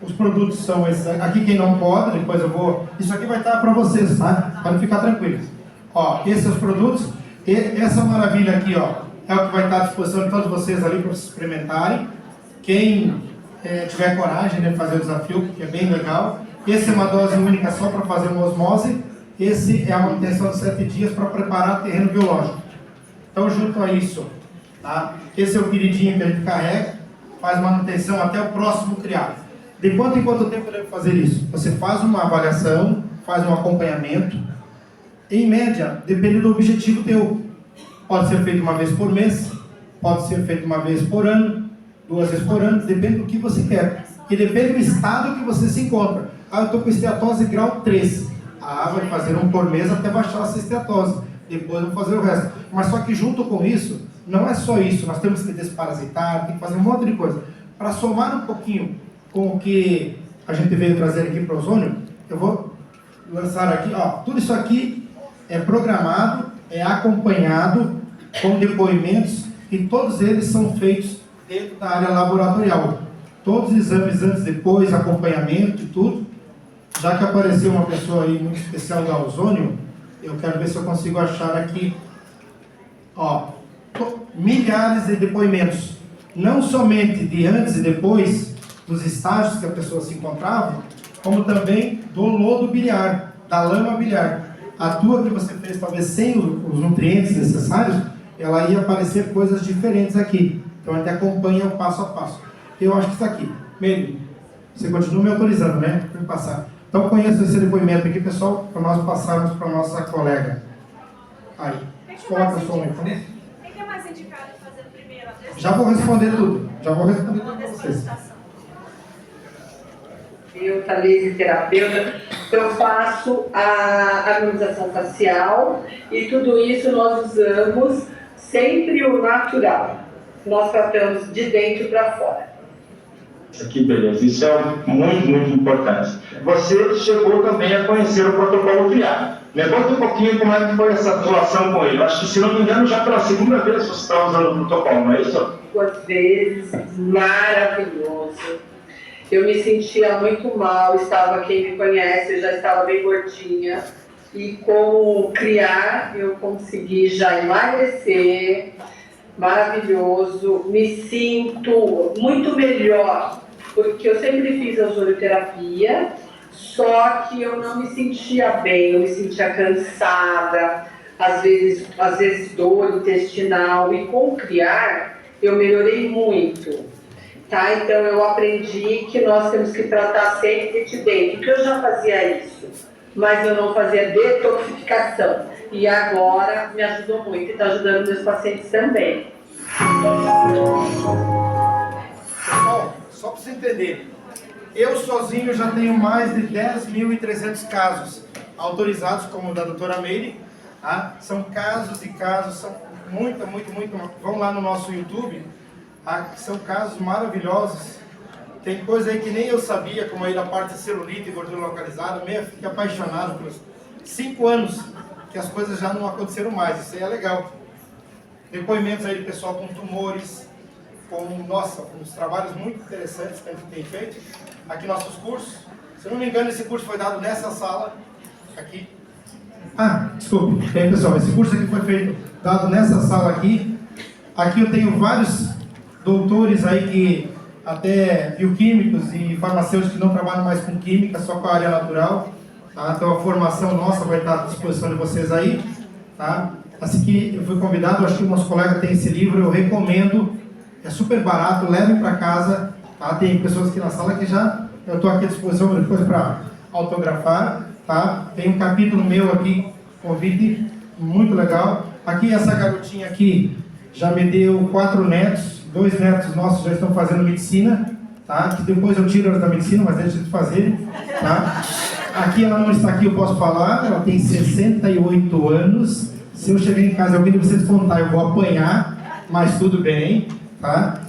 Os produtos são esses, aqui quem não pode, depois eu vou, isso aqui vai estar para vocês, tá? Podem ficar tranquilos. Ó, esses são os produtos, e essa maravilha aqui, ó, é o que vai estar à disposição de todos vocês ali para vocês experimentarem. Quem tiver coragem de fazer o desafio, que é bem legal. Esse é uma dose única só para fazer uma osmose. Esse é a manutenção de 7 dias para preparar terreno biológico. Então, junto a isso, tá? Esse é o queridinho que a gente carrega, faz manutenção até o próximo criado. De quanto em quanto tempo deve fazer isso? Você faz uma avaliação, faz um acompanhamento. Em média, depende do objetivo teu. Pode ser feito uma vez por mês, pode ser feito uma vez por ano, 2 vezes por ano, depende do que você quer. E depende do estado que você se encontra. Ah, eu estou com esteatose grau 3. Ah, vai fazer um por mês até baixar essa esteatose. Depois eu vou fazer o resto. Mas só que junto com isso, não é só isso. Nós temos que desparasitar, tem que fazer um monte de coisa. Para somar um pouquinho com o que a gente veio trazer aqui para o ozônio, eu vou lançar aqui, ó, tudo isso aqui é programado, é acompanhado com depoimentos e todos eles são feitos dentro da área laboratorial. Todos os exames antes e depois, acompanhamento e tudo. Já que apareceu uma pessoa aí muito especial da ozônio, eu quero ver se eu consigo achar aqui, ó, milhares de depoimentos. Não somente de antes e depois, dos estágios que a pessoa se encontrava, como também do lodo biliar, da lama biliar. A tua que você fez, talvez sem os nutrientes necessários, ela ia aparecer coisas diferentes aqui. Então a gente acompanha o passo a passo. Eu acho que isso aqui, Meli, você continua me autorizando, né? Para passar. Então conheço esse depoimento aqui, pessoal, para nós passarmos para a nossa colega. Aí, coloca o som aí, então. Quem que é mais indicado de fazer primeiro? Já vou responder tudo. Já vou responder tudo para vocês. Eu, Thalise, terapeuta, eu faço a harmonização facial e tudo isso nós usamos sempre o natural. Nós tratamos de dentro para fora. Que beleza, isso é muito, muito importante. Você chegou também a conhecer o protocolo criado. Me conta um pouquinho como é que foi essa atuação com ele. Acho que, se não me engano, já pela 2ª vez você está usando o protocolo, não é isso? 2 vezes, maravilhoso. Eu me sentia muito mal, quem me conhece, eu já estava bem gordinha. E com o criar, eu consegui já emagrecer, maravilhoso. Me sinto muito melhor, porque eu sempre fiz a ozonioterapia, só que eu não me sentia bem, eu me sentia cansada, às vezes dor intestinal. E com o criar, eu melhorei muito. Tá? Então eu aprendi que nós temos que tratar sempre de dentro, que eu já fazia isso, mas eu não fazia detoxificação. E agora me ajudou muito e está ajudando meus pacientes também. Pessoal, só para você entender, eu sozinho já tenho mais de 10.300 casos autorizados, como o da doutora Meire. Tá? São casos e casos, são muito. Vão lá no nosso YouTube. São casos maravilhosos. Tem coisa aí que nem eu sabia, como aí da parte de celulite e gordura localizada. Eu fiquei apaixonado por 5 anos que as coisas já não aconteceram mais. Isso aí é legal. Depoimentos aí de pessoal com tumores, com uns trabalhos muito interessantes que a gente tem feito. Aqui nossos cursos. Se eu não me engano, esse curso foi dado nessa sala aqui. Desculpe. Bem, pessoal, esse curso aqui foi dado nessa sala aqui. Aqui eu tenho vários doutores aí que até bioquímicos e farmacêuticos que não trabalham mais com química, só com a área natural. Tá? Então a formação nossa vai estar à disposição de vocês aí. Tá? Assim que eu fui convidado, acho que o nosso colega tem esse livro, eu recomendo. É super barato, levem para casa. Tá? Tem pessoas aqui na sala que eu estou aqui à disposição depois para autografar. Tá? Tem um capítulo meu aqui, convite, muito legal. Aqui essa garotinha aqui já me deu 4 netos. 2 netos nossos já estão fazendo medicina, tá? Que depois eu tiro elas da medicina, mas deixa de fazer, tá? Aqui ela não está aqui, eu posso falar, ela tem 68 anos. Se eu chegar em casa e alguém de vocês contar, eu vou apanhar, mas tudo bem, tá?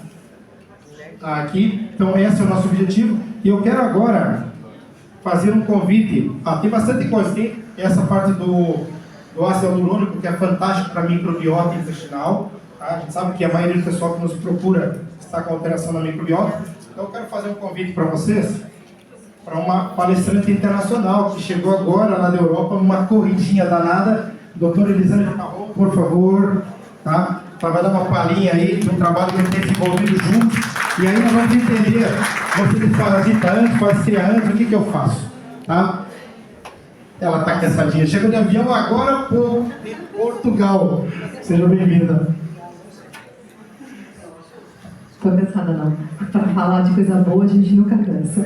Aqui, então esse é o nosso objetivo. E eu quero agora fazer um convite. Tem bastante coisa, tem essa parte do ácido hialurônico, que é fantástico para microbiota intestinal. Tá? A gente sabe que a maioria do pessoal que nos procura está com alteração na microbiota. Então eu quero fazer um convite para vocês, para uma palestrante internacional que chegou agora lá da Europa, numa corridinha danada, doutora Elisângela Carron, por favor, tá? Ela vai dar uma palhinha aí de um trabalho que a gente tem desenvolvido juntos, e aí nós vamos entender, você desparasita antes, pode criar antes, o que eu faço, tá? Ela está cansadinha, chegou de avião agora há pouco, de Portugal. Seja bem-vinda. Estou cansada não. Para falar de coisa boa a gente nunca cansa.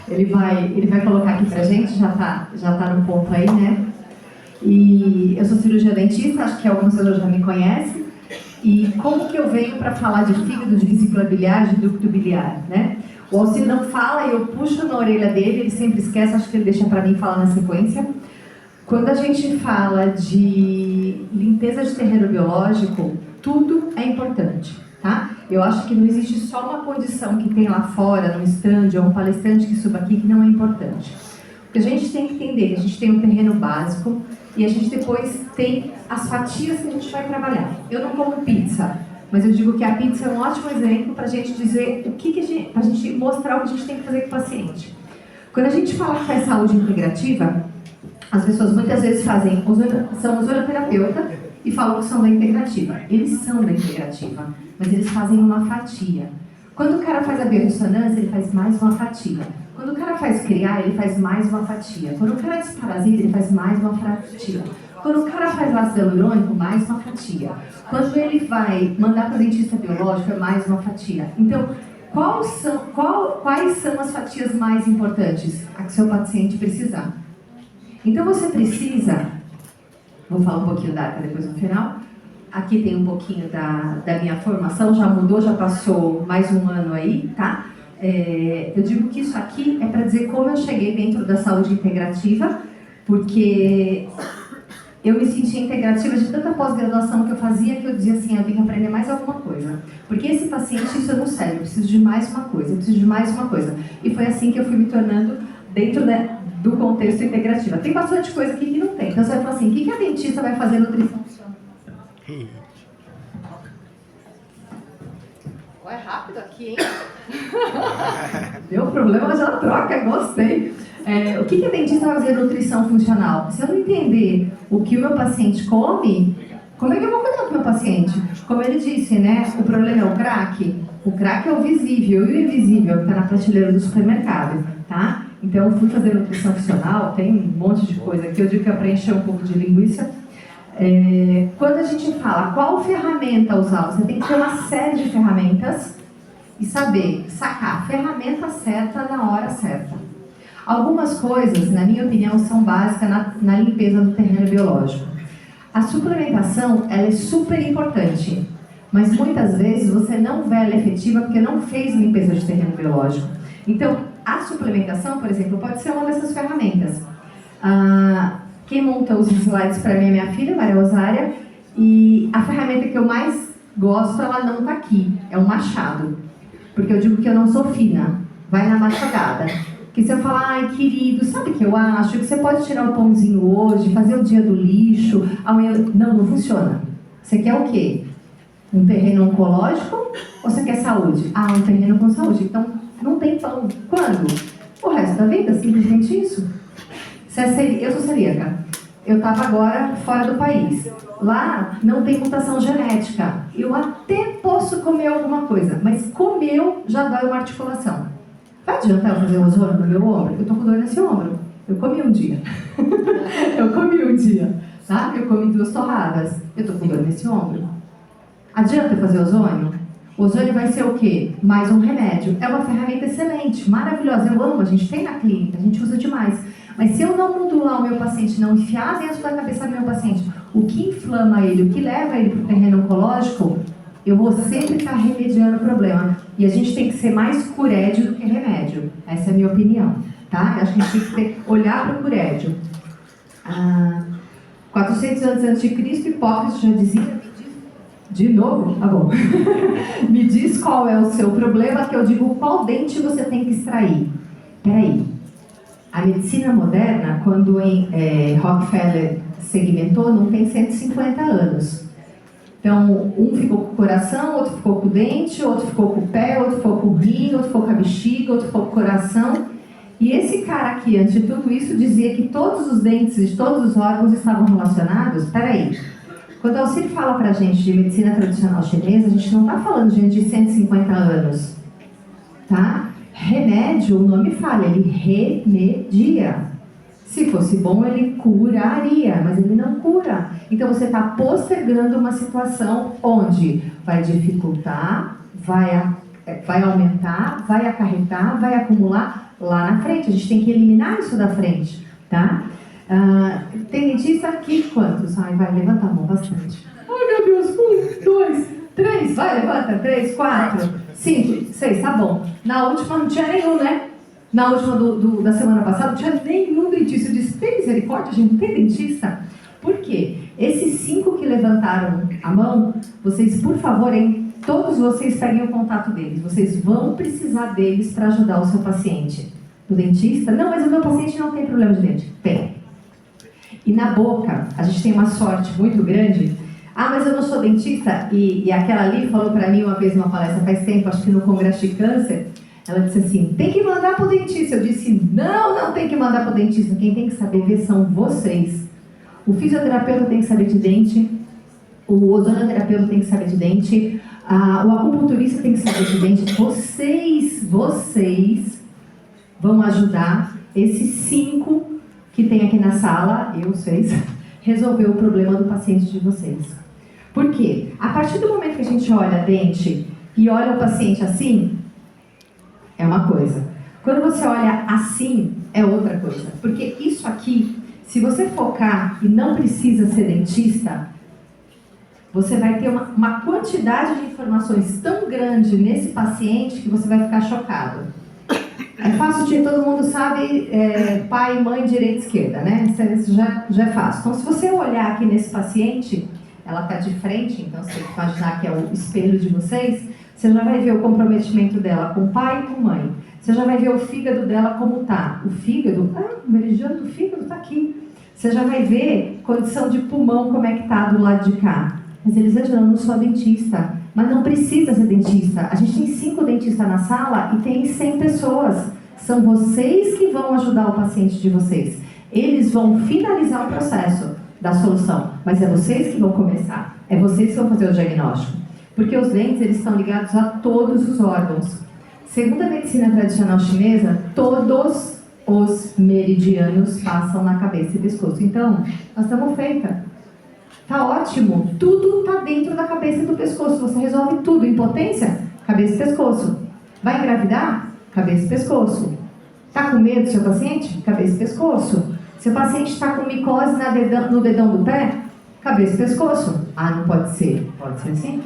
Ele vai colocar aqui pra gente, já tá no ponto aí, né? E eu sou cirurgiã dentista, acho que algumas pessoas já me conhecem. E como que eu venho para falar de fígado, de vesícula biliar, de ducto biliar, né? O Alcir não fala e eu puxo na orelha dele, ele sempre esquece, acho que ele deixa para mim falar na sequência. Quando a gente fala de limpeza de terreno biológico, tudo é importante, tá? Eu acho que não existe só uma condição que tem lá fora, no stand, ou um palestrante que suba aqui, que não é importante. O que a gente tem que entender, que a gente tem um terreno básico e a gente depois tem as fatias que a gente vai trabalhar. Eu não como pizza, mas eu digo que a pizza é um ótimo exemplo para a gente dizer para a gente mostrar o que a gente tem que fazer com o paciente. Quando a gente fala que faz saúde integrativa, as pessoas muitas vezes são ozonioterapeuta e falam que são da integrativa. Eles são da integrativa, mas eles fazem uma fatia. Quando o cara faz a biorressonância, ele faz mais uma fatia. Quando o cara faz criar, ele faz mais uma fatia. Quando o cara desparasita, ele faz mais uma fatia. Quando o cara faz ácido hialurônico, mais uma fatia. Quando ele vai mandar para o dentista biológico, é mais uma fatia. Então, quais são as fatias mais importantes? A que seu paciente precisar. Então, você precisa... Vou falar um pouquinho da arca depois no final. Aqui tem um pouquinho da minha formação, já mudou, já passou mais um ano aí, tá? Eu digo que isso aqui é para dizer como eu cheguei dentro da saúde integrativa, porque eu me sentia integrativa de tanta pós-graduação que eu fazia, que eu dizia assim, eu tenho que aprender mais alguma coisa. Porque esse paciente, isso não serve, eu preciso de mais uma coisa, eu preciso de mais uma coisa. E foi assim que eu fui me tornando dentro do contexto integrativo. Tem bastante coisa aqui que não tem. Então você vai falar assim, o que a dentista vai fazer nutrição funcional? É rápido aqui, hein? Deu problema, mas ela troca, gostei. O que a dentista vai fazer nutrição funcional? Se eu não entender o que o meu paciente come, como é que eu vou cuidar do meu paciente? Como ele disse, né? O problema é o crack. O crack é o visível e o invisível que está na prateleira do supermercado, tá? Então eu fui fazer nutrição funcional, tem um monte de coisa aqui, eu digo que é para encher um pouco de linguiça. Quando a gente fala qual ferramenta usar, você tem que ter uma série de ferramentas e saber sacar a ferramenta certa na hora certa. Algumas coisas, na minha opinião, são básicas na limpeza do terreno biológico. A suplementação, ela é super importante, mas muitas vezes você não vê ela efetiva porque não fez limpeza de terreno biológico. Então, a suplementação, por exemplo, pode ser uma dessas ferramentas. Quem monta os slides para mim é minha filha, Maria Rosária, e a ferramenta que eu mais gosto, ela não está aqui, é o machado. Porque eu digo que eu não sou fina, vai na machadada. Porque se eu falar, ai querido, sabe o que eu acho? Que você pode tirar o pãozinho hoje, fazer o dia do lixo, amanhã... Não funciona. Você quer o quê? Um terreno oncológico ou você quer saúde? Um terreno com saúde. Então, não tem pão. Quando? O resto da vida, simplesmente isso. Eu sou celíaca. Eu estava agora fora do país. Lá não tem mutação genética. Eu até posso comer alguma coisa, mas comeu já dói uma articulação. Vai adiantar eu fazer ozônio no meu ombro? Eu estou com dor nesse ombro. Eu comi um dia. Tá? Eu comi 2 torradas. Eu estou com dor nesse ombro. Adianta eu fazer ozônio? O ozônio vai ser o quê? Mais um remédio. É uma ferramenta excelente, maravilhosa. Eu amo, a gente tem na clínica, a gente usa demais. Mas se eu não modular o meu paciente, não enfiar dentro da cabeça do meu paciente o que inflama ele, o que leva ele para o terreno oncológico, eu vou sempre estar remediando o problema. E a gente tem que ser mais curédio do que remédio. Essa é a minha opinião. Tá? Acho que a gente tem que olhar para o curédio. 400 anos antes de Cristo, Hipócrates já dizia De novo? Tá bom. Me diz qual é o seu problema, que eu digo qual dente você tem que extrair. Peraí. A medicina moderna, quando Rockefeller segmentou, não tem 150 anos. Então, um ficou com o coração, outro ficou com o dente, outro ficou com o pé, outro ficou com o rim, outro ficou com a bexiga, outro ficou com o coração. E esse cara aqui, antes de tudo isso, dizia que todos os dentes de todos os órgãos estavam relacionados. Peraí. Quando a Alcir fala pra gente de medicina tradicional chinesa, a gente não está falando, gente, de 150 anos. Tá? Remédio, o nome fala, ele remedia. Se fosse bom, ele curaria, mas ele não cura. Então você está postergando uma situação onde vai dificultar, vai aumentar, vai acarretar, vai acumular lá na frente. A gente tem que eliminar isso da frente, tá? Tem dentista aqui quantos? Ai, vai, levanta a mão bastante. Ai, meu Deus, 1, 2, 3, vai, levanta, 3, 4, 5, 6, tá bom. Na última não tinha nenhum, né? Na última da semana passada não tinha nenhum dentista. Eu disse, tem misericórdia, gente, não tem dentista? Por quê? Esses 5 que levantaram a mão, vocês, por favor, todos vocês peguem o contato deles. Vocês vão precisar deles para ajudar o seu paciente. O dentista? Não, mas o meu paciente não tem problema de dente. Tem. E na boca, a gente tem uma sorte muito grande. Ah, mas eu não sou dentista. E aquela ali falou para mim uma vez numa palestra faz tempo, acho que no Congresso de Câncer, ela disse assim, tem que mandar para o dentista. Eu disse, não tem que mandar para o dentista. Quem tem que saber ver são vocês. O fisioterapeuta tem que saber de dente, o ozonoterapeuta tem que saber de dente, o acupunturista tem que saber de dente. Vocês vão ajudar esses 5 que tem aqui na sala, vocês, resolver o problema do paciente de vocês. Por quê? A partir do momento que a gente olha dente e olha o paciente assim, é uma coisa. Quando você olha assim, é outra coisa. Porque isso aqui, se você focar e não precisa ser dentista, você vai ter uma quantidade de informações tão grande nesse paciente que você vai ficar chocado. É fácil de, todo mundo sabe, pai, mãe, direita, esquerda, né? Isso já é fácil. Então, se você olhar aqui nesse paciente, ela está de frente, então você tem que imaginar que é o espelho de vocês, você já vai ver o comprometimento dela com o pai e com a mãe. Você já vai ver o fígado dela como está. O fígado, o meridiano do fígado está aqui. Você já vai ver condição de pulmão, como é que está do lado de cá. Mas Elisângela, eu não sou dentista. Mas não precisa ser dentista. A gente tem 5 dentistas na sala e tem 100 pessoas. São vocês que vão ajudar o paciente de vocês. Eles vão finalizar o processo da solução. Mas é vocês que vão começar. É vocês que vão fazer o diagnóstico. Porque os dentes, eles estão ligados a todos os órgãos. Segundo a medicina tradicional chinesa, todos os meridianos passam na cabeça e pescoço. Então, nós estamos feitas. Tá ótimo. Tudo tá dentro da cabeça e do pescoço. Você resolve tudo. Impotência? Cabeça e pescoço. Vai engravidar? Cabeça e pescoço. Tá com medo do seu paciente? Cabeça e pescoço. Seu paciente está com micose no dedão do pé? Cabeça e pescoço. Ah, não pode ser. Pode ser assim?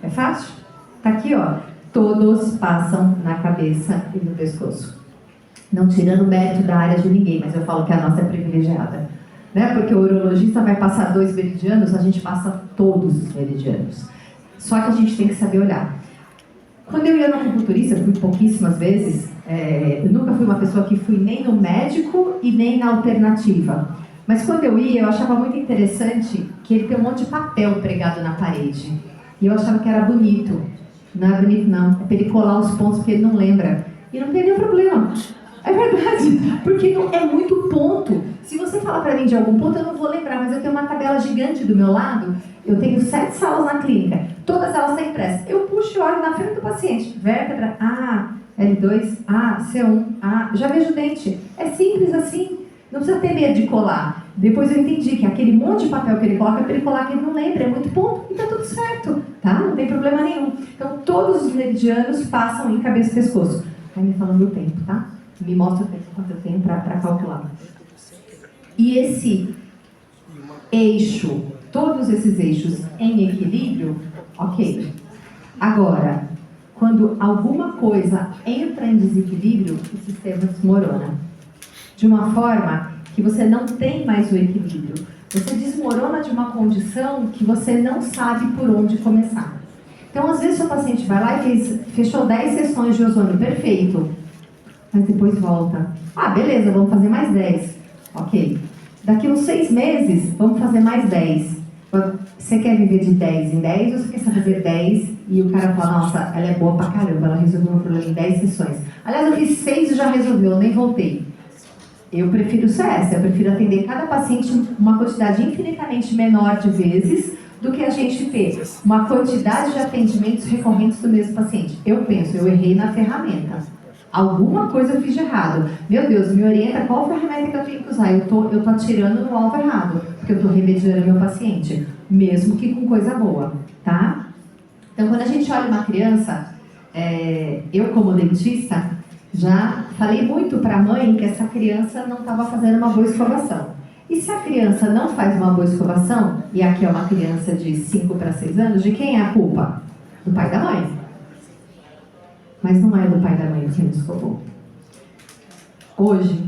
É fácil? Tá aqui, ó. Todos passam na cabeça e no pescoço. Não tirando o mérito da área de ninguém, mas eu falo que a nossa é privilegiada. Né? Porque o urologista vai passar 2 meridianos, a gente passa todos os meridianos. Só que a gente tem que saber olhar. Quando eu ia no acupunturista, eu fui pouquíssimas vezes, eu nunca fui uma pessoa que fui nem no médico e nem na alternativa. Mas quando eu ia, eu achava muito interessante que ele tem um monte de papel pregado na parede. E eu achava que era bonito. Não é bonito não, é para ele colar os pontos porque ele não lembra. E não tem nenhum problema. É verdade, porque não, é muito ponto. Se você falar para mim de algum ponto, eu não vou lembrar, mas eu tenho uma tabela gigante do meu lado. Eu tenho 7 salas na clínica, todas elas têm impressas. Eu puxo e olho na frente do paciente. Vértebra, L2, C1, já vejo o dente. É simples assim, não precisa ter medo de colar. Depois eu entendi que aquele monte de papel que ele coloca é para ele colar que ele não lembra, é muito ponto e tá tudo certo, tá? Não tem problema nenhum. Então todos os meridianos passam em cabeça e pescoço. Vai me falando o tempo, tá? Me mostra o tempo quanto eu tenho para calcular. E esse eixo, todos esses eixos em equilíbrio, ok. Agora, quando alguma coisa entra em desequilíbrio, o sistema desmorona. De uma forma que você não tem mais o equilíbrio. Você desmorona de uma condição que você não sabe por onde começar. Então, às vezes, seu paciente vai lá e fechou 10 sessões de ozônio, perfeito. Mas depois volta. Ah, beleza, vamos fazer mais 10. Ok. Daqui uns 6 meses, vamos fazer mais 10. Você quer viver de 10 em 10 ou você quer fazer 10 e o cara fala, nossa, ela é boa pra caramba, ela resolveu um problema em 10 sessões. Aliás, eu fiz 6 e já resolveu, eu nem voltei. Eu prefiro ser essa, eu prefiro atender cada paciente uma quantidade infinitamente menor de vezes do que a gente ter uma quantidade de atendimentos recorrentes do mesmo paciente. Eu penso, eu errei na ferramenta. Alguma coisa eu fiz de errado. Meu Deus, me orienta qual ferramenta que eu tenho que usar. Eu tô atirando no alvo errado, porque eu tô remediando meu paciente, mesmo que com coisa boa, tá? Então, quando a gente olha uma criança, eu como dentista, já falei muito para a mãe que essa criança não estava fazendo uma boa escovação. E se a criança não faz uma boa escovação, e aqui é uma criança de 5 para 6 anos, de quem é a culpa? Do pai e da mãe. Mas não é do pai e da mãe que não escovou. Hoje,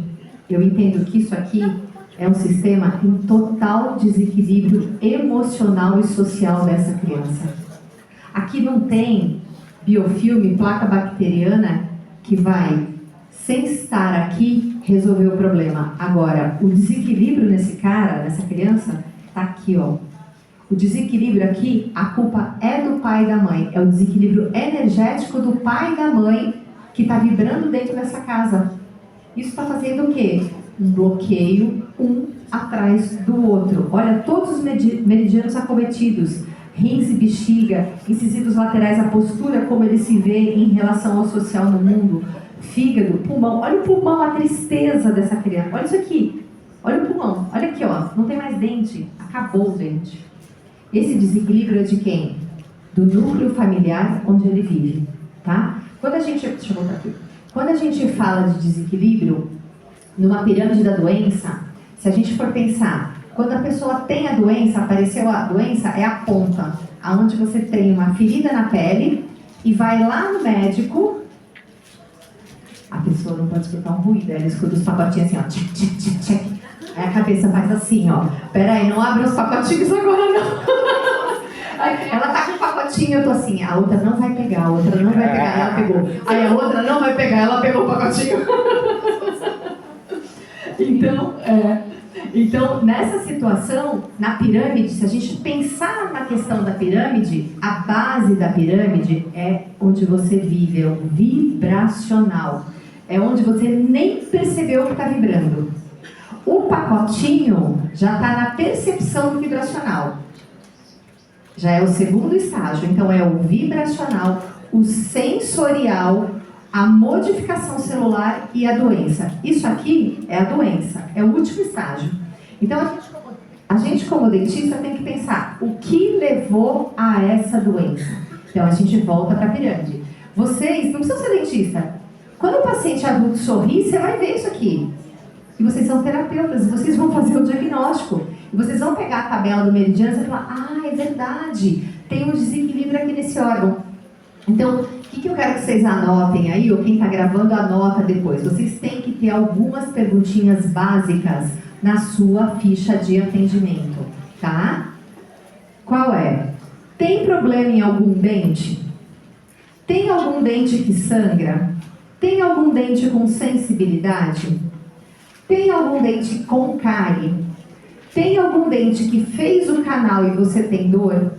eu entendo que isso aqui é um sistema em total desequilíbrio emocional e social dessa criança. Aqui não tem biofilme, placa bacteriana, que vai, sem estar aqui, resolver o problema. Agora, o desequilíbrio nesse cara, nessa criança, tá aqui, ó. O desequilíbrio aqui, a culpa é do pai e da mãe. É o desequilíbrio energético do pai e da mãe que está vibrando dentro dessa casa. Isso está fazendo o quê? Um bloqueio, um atrás do outro. Olha, todos os meridianos acometidos. Rins e bexiga, incisivos laterais, a postura como ele se vê em relação ao social no mundo. Fígado, pulmão. Olha o pulmão, a tristeza dessa criança. Olha isso aqui. Olha o pulmão. Olha aqui, ó. Não tem mais dente. Acabou o dente. Esse desequilíbrio é de quem? Do núcleo familiar onde ele vive, tá? Quando a gente... Deixa eu voltar aqui. Quando a gente fala de desequilíbrio, numa pirâmide da doença, se a gente for pensar, quando a pessoa tem a doença, apareceu a doença, é a ponta, aonde você tem uma ferida na pele e vai lá no médico, a pessoa não pode escutar um ruído, ela escuta os pacotinhos assim, ó, tchic, tchic, tchic, tchic. Aí a cabeça faz assim, ó, peraí, não abre os pacotinhos agora não. Ela tá com o pacotinho, eu tô assim, a outra não vai pegar, a outra não vai pegar, ela pegou. Aí a outra não vai pegar, ela pegou o pacotinho. Então, nessa situação, na pirâmide, se a gente pensar na questão da pirâmide, a base da pirâmide é onde você vive, é o vibracional. É onde você nem percebeu que está vibrando. O pacotinho já está na percepção do vibracional. Já é o segundo estágio. Então, é o vibracional, o sensorial, a modificação celular e a doença. Isso aqui é a doença, é o último estágio. Então, a gente como dentista tem que pensar o que levou a essa doença. Então, a gente volta para a pirâmide. Vocês não precisam ser dentista. Quando o paciente adulto sorri, você vai ver isso aqui. E vocês são terapeutas, e vocês vão fazer o diagnóstico. E vocês vão pegar a tabela do meridiano e falar, ah, é verdade, tem um desequilíbrio aqui nesse órgão. Então, o que eu quero que vocês anotem aí, ou quem está gravando anota depois. Vocês têm que ter algumas perguntinhas básicas na sua ficha de atendimento, tá? Qual é? Tem problema em algum dente? Tem algum dente que sangra? Tem algum dente com sensibilidade? Tem algum dente com cárie? Tem algum dente que fez o canal e você tem dor?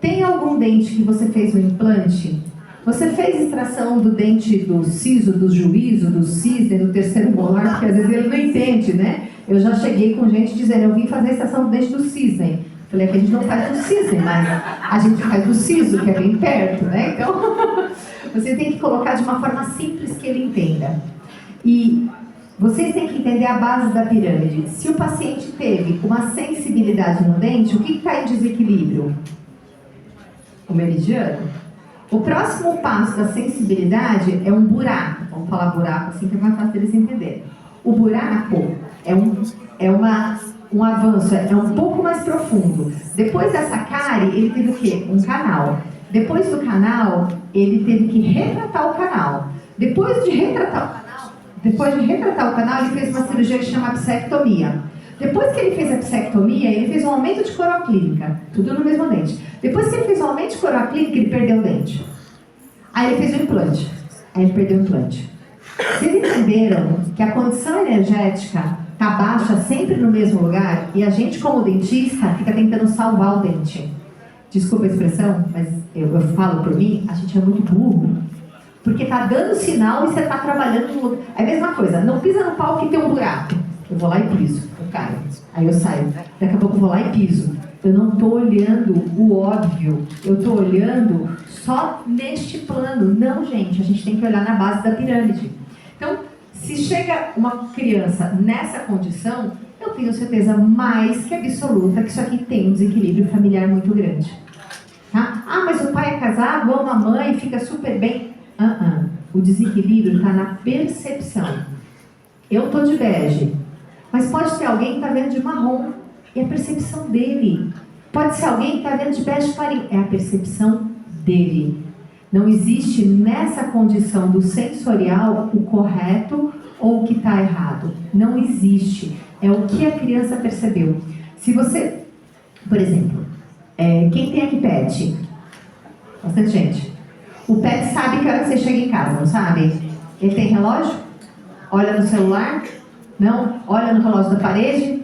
Tem algum dente que você fez um implante? Você fez extração do dente do siso, do juízo, do cisne, do terceiro molar, porque às vezes ele não entende, né? Eu já cheguei com gente dizendo, eu vim fazer a extração do dente do cisne. Falei, que a gente não faz do cisne, mas a gente faz do siso, que é bem perto, né? Então, você tem que colocar de uma forma simples que ele entenda. E vocês têm que entender a base da pirâmide. Se o paciente teve uma sensibilidade no dente, o que está em desequilíbrio? O meridiano. O próximo passo da sensibilidade é um buraco. Vamos falar buraco assim que é mais fácil deles entenderem. O buraco é um avanço, é um pouco mais profundo. Depois dessa cárie, ele teve o quê? Um canal. Depois do canal, ele teve que retratar o canal. Depois de retratar o canal, ele fez uma cirurgia que chama psectomia. Depois que ele fez a psectomia, ele fez um aumento de coroaclínica, tudo no mesmo dente. Depois que ele fez o aumento de coroaclínica, ele perdeu o dente. Aí ele fez o implante, aí ele perdeu o implante. Vocês entenderam que a condição energética está baixa sempre no mesmo lugar e a gente, como dentista, fica tentando salvar o dente? Desculpa a expressão, mas eu falo por mim, a gente é muito burro. Porque tá dando sinal e você tá trabalhando no lugar. É a mesma coisa, não pisa no pau que tem um buraco. Eu vou lá e piso, eu caio. Aí eu saio. Daqui a pouco eu vou lá e piso. Eu não tô olhando o óbvio. Eu tô olhando só neste plano. Não, gente, a gente tem que olhar na base da pirâmide. Então, se chega uma criança nessa condição, eu tenho certeza mais que absoluta que isso aqui tem um desequilíbrio familiar muito grande. Tá? Ah, mas o pai é casado, ama a mãe, fica super bem. O desequilíbrio está na percepção. Eu tô de bege, mas pode ter alguém que está vendo de marrom. É a percepção dele. Pode ser alguém que está vendo de bege clarinho. É a percepção dele. Não existe nessa condição do sensorial o correto ou o que está errado. Não existe. É o que a criança percebeu. Se você, por exemplo, quem tem aqui pet? Bastante gente. O pet sabe que hora que você chega em casa, não sabe? Ele tem relógio? Olha no celular? Não? Olha no relógio da parede?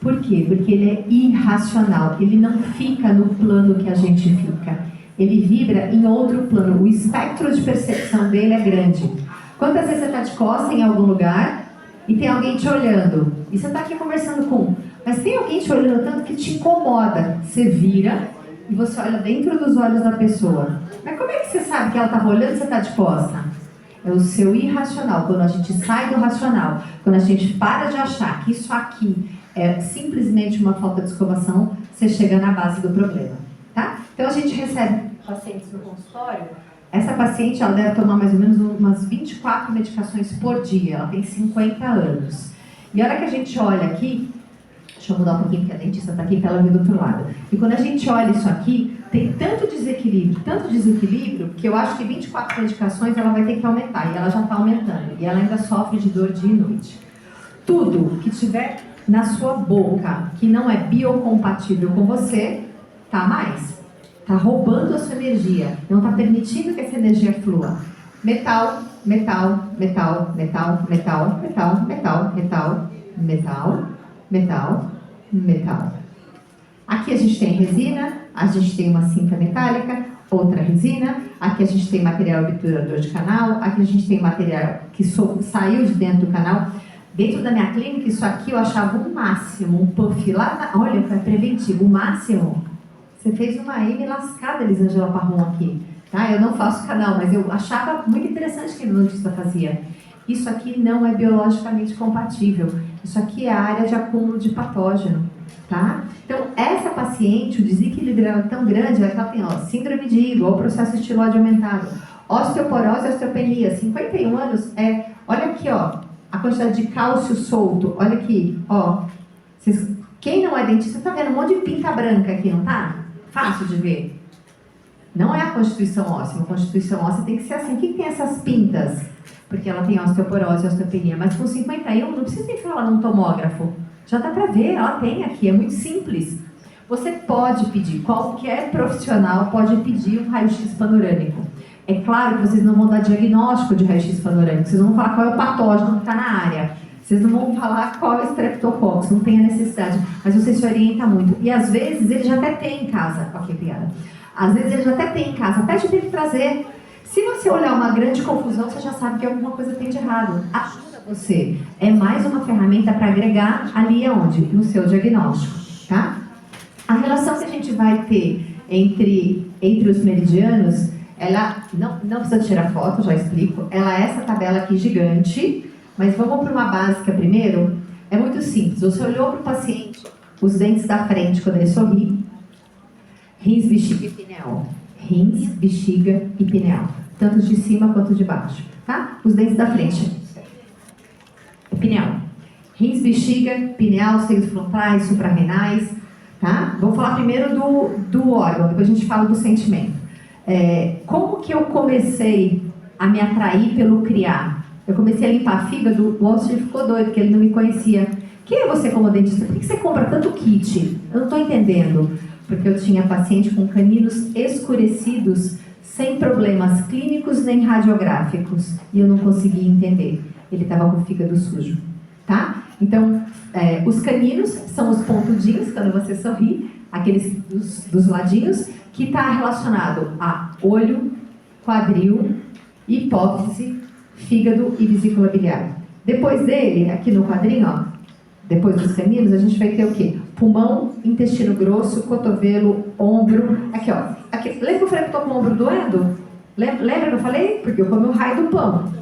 Por quê? Porque ele é irracional. Ele não fica no plano que a gente fica. Ele vibra em outro plano. O espectro de percepção dele é grande. Quantas vezes você está de costas em algum lugar e tem alguém te olhando? E você está aqui conversando com mas tem alguém te olhando tanto que te incomoda. Você vira e você olha dentro dos olhos da pessoa. Mas como é que você sabe que ela está olhando e você está de costas? É o seu irracional. Quando a gente sai do racional, quando a gente para de achar que isso aqui é simplesmente uma falta de escovação, você chega na base do problema. Tá? Então a gente recebe pacientes no consultório. Essa paciente ela deve tomar mais ou menos umas 24 medicações por dia. Ela tem 50 anos. E a hora que a gente olha aqui, deixa eu mudar um pouquinho porque a dentista está aqui para ela ver do outro lado. E quando a gente olha isso aqui, tem tanto desequilíbrio, que eu acho que 24 medicações ela vai ter que aumentar. E ela já está aumentando. E ela ainda sofre de dor dia e noite. Tudo que tiver na sua boca que não é biocompatível com você, tá mais. Tá roubando a sua energia. Não tá permitindo que essa energia flua. Metal, metal, metal, metal, metal, metal, metal, metal, metal, metal, metal. Aqui a gente tem resina, a gente tem uma cinta metálica, outra resina. Aqui a gente tem material obturador de canal. Aqui a gente tem material que saiu de dentro do canal. Dentro da minha clínica, isso aqui eu achava o máximo. Um puff lá, olha, foi preventivo, o máximo. Você fez uma M lascada, Elisângela Parron, aqui. Tá? Eu não faço canal, mas eu achava muito interessante que a dentista fazia. Isso aqui não é biologicamente compatível. Isso aqui é a área de acúmulo de patógeno. Tá? Então, essa paciente, o desequilíbrio é tão grande, ela tem síndrome de Igor, ou processo estiloide aumentado, osteoporose e osteopenia, 51 anos, olha aqui, ó, a quantidade de cálcio solto, olha aqui, ó, quem não é dentista tá vendo um monte de pinta branca aqui, não tá? Fácil de ver. Não é a constituição óssea, a constituição óssea tem que ser assim. O que tem essas pintas? Porque ela tem osteoporose e osteopenia, mas com 51 não precisa nem falar num tomógrafo. Já dá para ver, ela tem aqui, é muito simples. Você pode pedir, qualquer profissional pode pedir um raio-x panorâmico. É claro que vocês não vão dar diagnóstico de raio-x panorâmico, vocês não vão falar qual é o patógeno que está na área, vocês não vão falar qual é o streptococcus, não tem a necessidade, mas você se orienta muito. E às vezes ele já até tem em casa, ok, piada. Às vezes ele já até tem em casa, pede para ele trazer. Se você olhar uma grande confusão, você já sabe que alguma coisa tem de errado. Ajuda você. É mais uma ferramenta para agregar ali aonde? No seu diagnóstico, tá? A relação que a gente vai ter entre os meridianos, ela não precisa tirar foto, já explico. Ela é essa tabela aqui gigante, mas vamos para uma básica primeiro. É muito simples. Você olhou para o paciente, os dentes da frente quando ele sorri, rins, bexiga e pineal. Rins, bexiga e pineal. Tanto de cima quanto de baixo, tá? Os dentes da frente. Pineal. Rins, bexiga, pineal, seios frontais, suprarrenais, tá? Vamos falar primeiro do órgão, depois a gente fala do sentimento. Como que eu comecei a me atrair pelo criar? Eu comecei a limpar a fígada, o Walter ficou doido, porque ele não me conhecia. Quem é você como dentista? Por que você compra tanto kit? Eu não estou entendendo. Porque eu tinha paciente com caninos escurecidos, sem problemas clínicos nem radiográficos. E eu não conseguia entender. Ele estava com o fígado sujo. Tá? Então, os caninos são os pontudinhos, quando você sorri, aqueles dos ladinhos, que está relacionado a olho, quadril, hipófise, fígado e vesícula biliar. Depois dele, aqui no quadrinho, ó, depois dos caninos, a gente vai ter o quê? Pulmão, intestino grosso, cotovelo, ombro. Aqui, ó. Aqui. Lembra que eu falei que eu tô com o ombro doendo? Lembra que eu falei? Porque eu comi o raio do pão.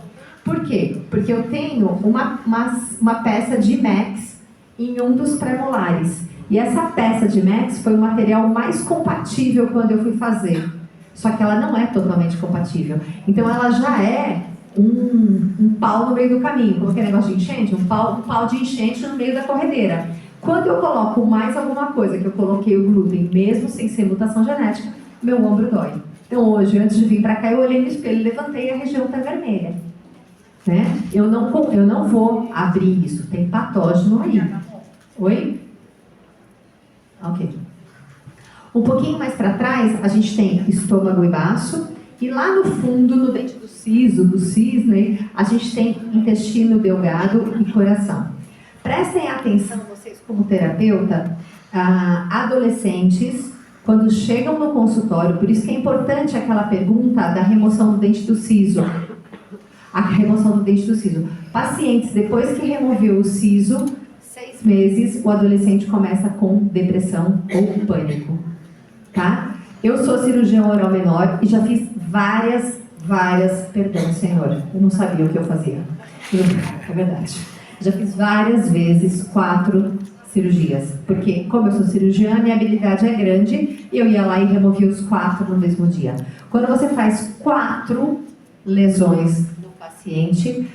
Por quê? Porque eu tenho uma peça de IMEX em um dos premolares. E essa peça de IMEX foi o material mais compatível quando eu fui fazer. Só que ela não é totalmente compatível. Então ela já é um pau no meio do caminho. Como que é negócio de enchente? Um pau de enchente no meio da corredeira. Quando eu coloco mais alguma coisa, que eu coloquei o glúten, mesmo sem ser mutação genética, meu ombro dói. Então hoje, antes de vir para cá, eu olhei no espelho e levantei, a região está vermelha. Né? Eu não vou abrir isso, tem patógeno aí. Oi? Ok. Um pouquinho mais para trás, a gente tem estômago e baço. E lá no fundo, no dente do siso, do cisne, a gente tem intestino delgado e coração. Prestem atenção, vocês como terapeuta, adolescentes, quando chegam no consultório, por isso que é importante aquela pergunta da remoção do dente do siso. A remoção do dente do siso. Pacientes, depois que removeu o siso, 6 meses, o adolescente começa com depressão ou pânico. Tá? Eu sou cirurgião oral menor e já fiz várias, perdão, senhor, eu não sabia o que eu fazia. É verdade. Já fiz várias vezes 4 cirurgias, porque como eu sou cirurgiã, minha habilidade é grande, eu ia lá e removia os 4 no mesmo dia. Quando você faz 4 lesões no paciente,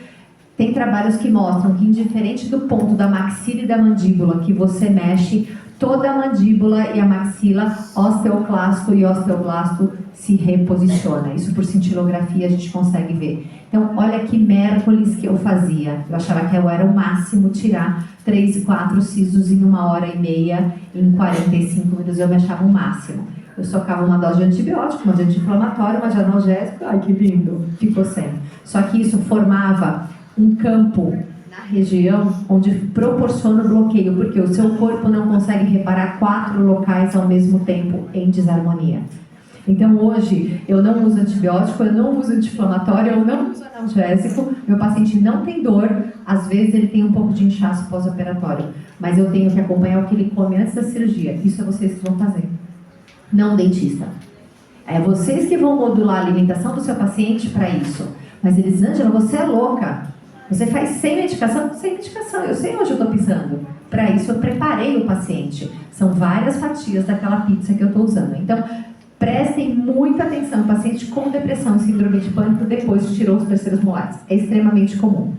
tem trabalhos que mostram que, indiferente do ponto da maxila e da mandíbula que você mexe, toda a mandíbula e a maxila, osteoclasto e osteoblasto, se reposiciona. Isso por cintilografia a gente consegue ver. Então, olha que mércoles que eu fazia. Eu achava que eu era o máximo tirar 3 e 4 sisos em 1h30, em 45 minutos eu me achava o máximo. Eu socava uma dose de antibiótico, uma de anti-inflamatório, uma de analgésico, ai que lindo, ficou sem. Só que isso formava um campo na região onde proporciona o bloqueio, porque o seu corpo não consegue reparar 4 locais ao mesmo tempo em desarmonia. Então hoje eu não uso antibiótico, eu não uso anti-inflamatório, eu não uso analgésico, meu paciente não tem dor, às vezes ele tem um pouco de inchaço pós-operatório, mas eu tenho que acompanhar o que ele come antes da cirurgia. Isso é vocês que vão fazer, não o dentista. É vocês que vão modular a alimentação do seu paciente para isso. Mas Elisângela, você é louca. Você faz sem medicação? Sem medicação, eu sei onde eu estou pisando. Para isso eu preparei o paciente. São várias fatias daquela pizza que eu estou usando. Então, prestem muita atenção. Paciente com depressão e síndrome de pânico depois que tirou os terceiros molares. É extremamente comum.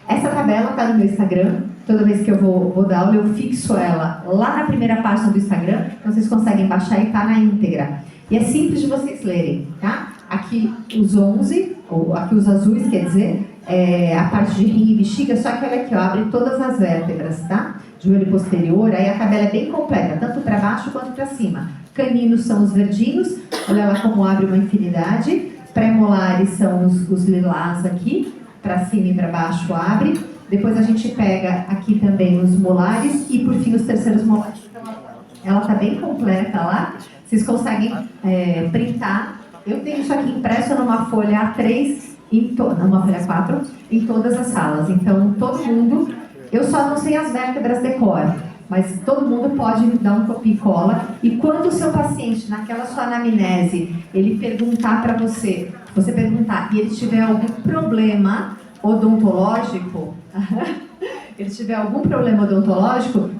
Essa tabela está no meu Instagram. Toda vez que eu vou dar aula, eu fixo ela lá na primeira página do Instagram. Então, vocês conseguem baixar e está na íntegra. E é simples de vocês lerem, tá? Aqui os 11, ou aqui os azuis, quer dizer, a parte de rim e bexiga, só que olha aqui, ó, abre todas as vértebras, tá? Joelho posterior, aí a tabela é bem completa, tanto para baixo quanto para cima. Caninos são os verdinhos, olha lá como abre uma infinidade. Pré-molares são os lilás aqui, para cima e para baixo abre. Depois a gente pega aqui também os molares e por fim os terceiros molares. Ela tá bem completa lá, vocês conseguem printar. Eu tenho isso aqui impresso numa folha A3, numa folha A4, em todas as salas. Então, todo mundo, eu só não sei as vértebras de cor, mas todo mundo pode dar um copia e cola. E quando o seu paciente, naquela sua anamnese, ele perguntar para você perguntar, e ele tiver algum problema odontológico,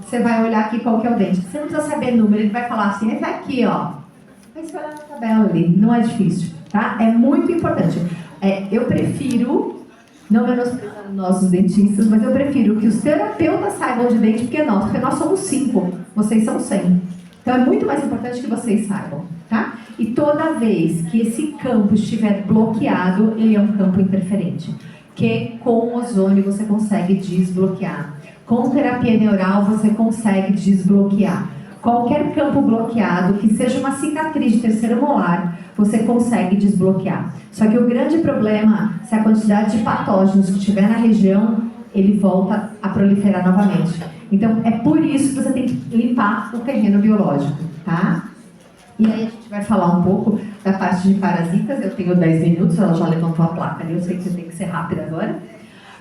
você vai olhar aqui qual que é o dente. Você não precisa saber número, ele vai falar assim, esse aqui, ó. Vai se olhar na tabela ali, não é difícil, tá? É muito importante. Eu prefiro, não menosprezando nós os dentistas, mas eu prefiro que os terapeutas saibam de dente porque nós somos 5, vocês são 100. Então é muito mais importante que vocês saibam, tá? E toda vez que esse campo estiver bloqueado, ele é um campo interferente, que com o ozônio você consegue desbloquear. Com terapia neural você consegue desbloquear. Qualquer campo bloqueado, que seja uma cicatriz de terceiro molar, você consegue desbloquear. Só que o grande problema, se a quantidade de patógenos que tiver na região, ele volta a proliferar novamente. Então, é por isso que você tem que limpar o terreno biológico, tá? E aí a gente vai falar um pouco da parte de parasitas. Eu tenho 10 minutos, ela já levantou a placa ali, eu sei que você tem que ser rápida agora.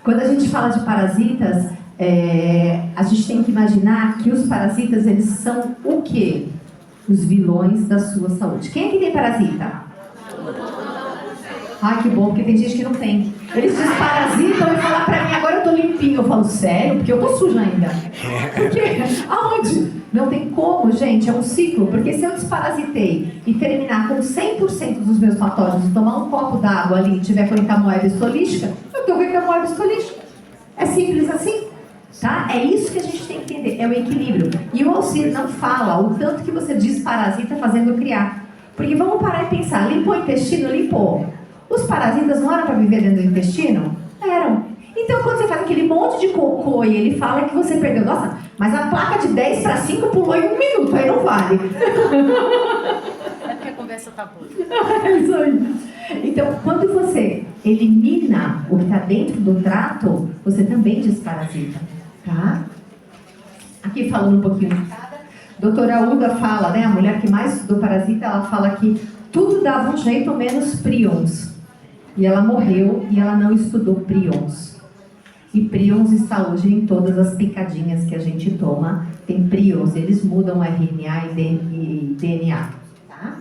Quando a gente fala de parasitas, a gente tem que imaginar que os parasitas, eles são o quê? Os vilões da sua saúde. Quem é que tem parasita? Ai, que bom, porque tem gente que não tem. Eles desparasitam e falam pra mim, agora eu tô limpinho. Eu falo, sério? Porque eu tô suja ainda. Por quê? Aonde? Não tem como, gente, é um ciclo. Porque se eu desparasitei e terminar com 100% dos meus patógenos, tomar um copo d'água ali e tiver com entamoeba estolística, eu tô com entamoeba estolística. É simples assim. Tá? É isso que a gente tem que entender, é o equilíbrio. E o Alcir não fala o tanto que você desparasita fazendo criar. Porque vamos parar e pensar, limpou o intestino, limpou. Os parasitas não eram para viver dentro do intestino? Eram. Então quando você faz aquele monte de cocô e ele fala que você perdeu, nossa, mas a placa de 10 para 5 pulou em 1 minuto, aí não vale. É porque a conversa tá boa. É isso aí. Então, quando você elimina o que está dentro do trato, você também desparasita. Tá? Aqui falando um pouquinho de cada, doutora Uga fala, né, a mulher que mais estudou parasita, ela fala que tudo dava um jeito menos prions. E ela morreu e ela não estudou prions. E prions está hoje em todas as picadinhas que a gente toma. Tem prions, eles mudam RNA e DNA. Tá?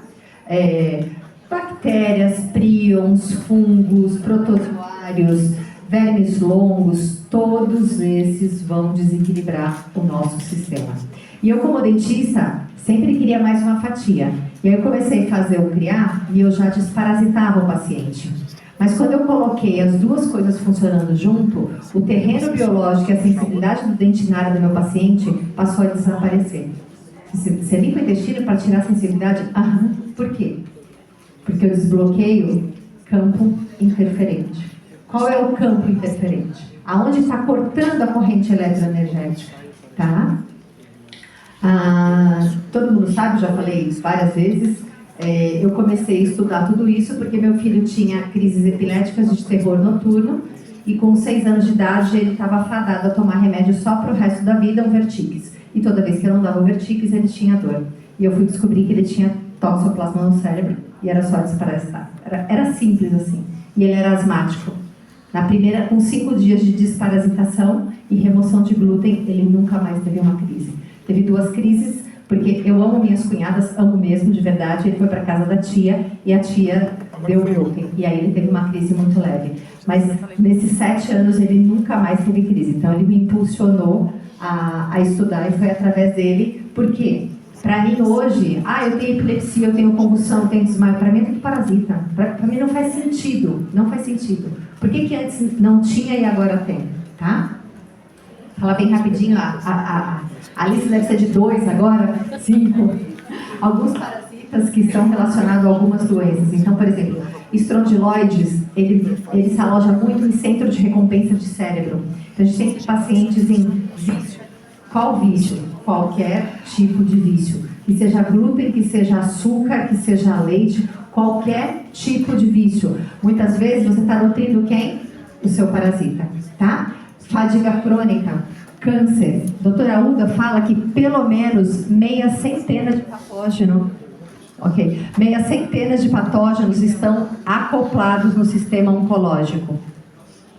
Bactérias, prions, fungos, protozoários, vermes longos, todos esses vão desequilibrar o nosso sistema. E eu, como dentista, sempre queria mais uma fatia. E aí eu comecei a fazer o criar e eu já desparasitava o paciente. Mas quando eu coloquei as duas coisas funcionando junto, o terreno biológico e a sensibilidade do dente na área do meu paciente passou a desaparecer. Você limpa o intestino para tirar a sensibilidade? Por quê? Porque eu desbloqueio campo interferente. Qual é o campo interferente? Aonde está cortando a corrente eletroenergética, tá? Todo mundo sabe, já falei isso várias vezes, eu comecei a estudar tudo isso porque meu filho tinha crises epiléticas de terror noturno e com 6 anos de idade ele estava fadado a tomar remédio só para o resto da vida, um vertiques. E toda vez que eu não dava o vertiques, ele tinha dor. E eu fui descobrir que ele tinha toxoplasma no cérebro e era só desparasitar. Era simples assim. E ele era asmático. Com 5 dias de desparasitação e remoção de glúten, ele nunca mais teve uma crise. Teve 2 crises, porque eu amo minhas cunhadas, amo mesmo, de verdade. Ele foi para casa da tia e a tia deu glúten. E aí ele teve uma crise muito leve. Mas nesses 7 anos ele nunca mais teve crise. Então ele me impulsionou a estudar e foi através dele. Por quê? Para mim hoje, eu tenho epilepsia, eu tenho convulsão, eu tenho desmaio. Para mim é tudo parasita. Para mim não faz sentido. Não faz sentido. Por que antes não tinha e agora tem? Tá? Fala bem rapidinho. A lista deve ser de 2 agora, 5. Alguns parasitas que estão relacionados a algumas doenças. Então, por exemplo, estrondiloides, ele se aloja muito em centro de recompensa de cérebro. Então, a gente tem pacientes em vício. Qual vício? Qualquer tipo de vício. Que seja glúten, que seja açúcar, que seja leite, qualquer tipo de vício. Muitas vezes você está nutrindo quem? O seu parasita, tá? Fadiga crônica, câncer. Doutora Uga fala que pelo menos meia centena de patógenos, meia centena de patógenos estão acoplados no sistema oncológico.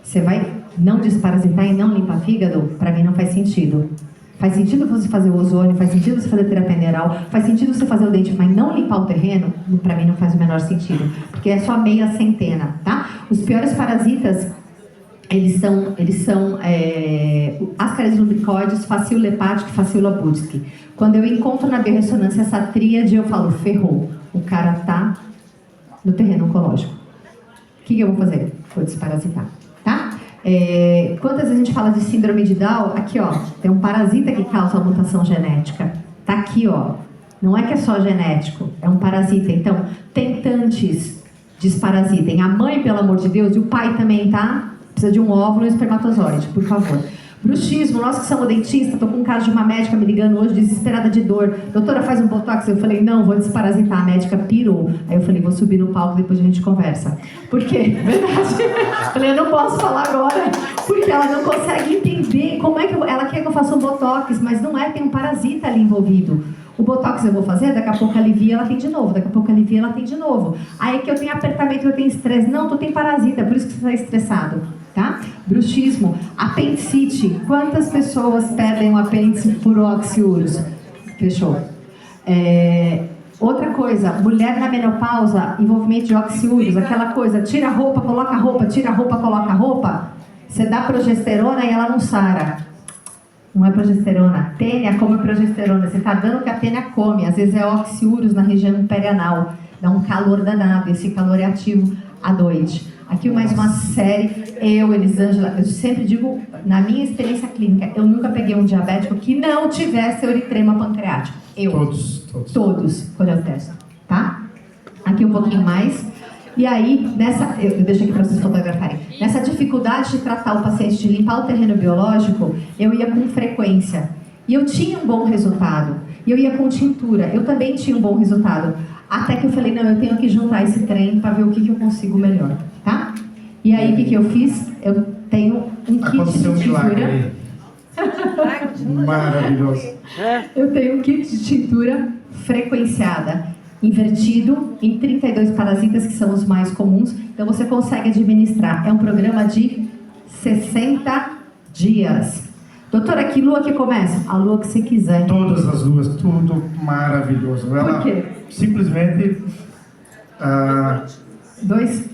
Você vai não desparasitar e não limpar fígado? Para mim não faz sentido. Faz sentido você fazer o ozônio, faz sentido você fazer terapia neural, faz sentido você fazer o dente, mas não limpar o terreno? Para mim não faz o menor sentido, porque é só meia centena, tá? Os piores parasitas, eles são Ascaris lumbricoides, Phaceula hepatica e Phaceula budsky. Quando eu encontro na biorressonância essa tríade, eu falo, ferrou, o cara tá no terreno oncológico. O que eu vou fazer? Vou desparasitar, tá? Quantas vezes a gente fala de síndrome de Down? Aqui, ó, tem um parasita que causa a mutação genética. Tá aqui, ó. Não é que é só genético, é um parasita. Então, tentantes desparasitem. A mãe, pelo amor de Deus, e o pai também, tá? Precisa de um óvulo e um espermatozoide, por favor. Bruxismo, nós que somos dentistas, tô com um caso de uma médica me ligando hoje, desesperada de dor. Doutora, faz um botox? Eu falei, não, vou desparasitar. A médica pirou. Aí eu falei, vou subir no palco, depois a gente conversa. Por quê? Verdade. Eu falei, eu não posso falar agora, porque ela não consegue entender como é que ela quer que eu faça um botox, mas não é, tem um parasita ali envolvido. O botox eu vou fazer, daqui a pouco alivia, ela tem de novo, daqui a pouco alivia, ela tem de novo. Aí que eu tenho apertamento, eu tenho estresse. Não, tu tem parasita, é por isso que você está estressado, tá? Bruxismo, apendicite. Quantas pessoas perdem o apêndice por oxiúros? Fechou. Outra coisa, mulher na menopausa, envolvimento de oxiúros, aquela coisa, tira a roupa, coloca a roupa, tira a roupa, coloca a roupa. Você dá progesterona e ela não sara. Não é progesterona. Tênia come progesterona. Você está dando o que a tênia come. Às vezes é oxiúros na região perianal. Dá um calor danado. Esse calor é ativo à noite. Aqui mais uma série. Elisângela, eu sempre digo, na minha experiência clínica, eu nunca peguei um diabético que não tivesse eritema pancreático. Todos, quando eu testo. Tá? Aqui um pouquinho mais. E aí, eu deixo aqui para vocês fotografarem. Nessa dificuldade de tratar o paciente, de limpar o terreno biológico, eu ia com frequência. E eu tinha um bom resultado. E eu ia com tintura. Eu também tinha um bom resultado. Até que eu falei, não, eu tenho que juntar esse trem para ver o que eu consigo melhor. Tá? E aí, o que eu fiz? Eu tenho um kit de tintura. Maravilhoso. Eu tenho um kit de tintura frequenciada. Invertido em 32 parasitas, que são os mais comuns. Então você consegue administrar. É um programa de 60 dias. Doutora, que lua que começa? A lua que você quiser. Todas as luas, tudo maravilhoso. Ela Por quê? simplesmente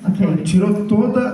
Ok. tirou toda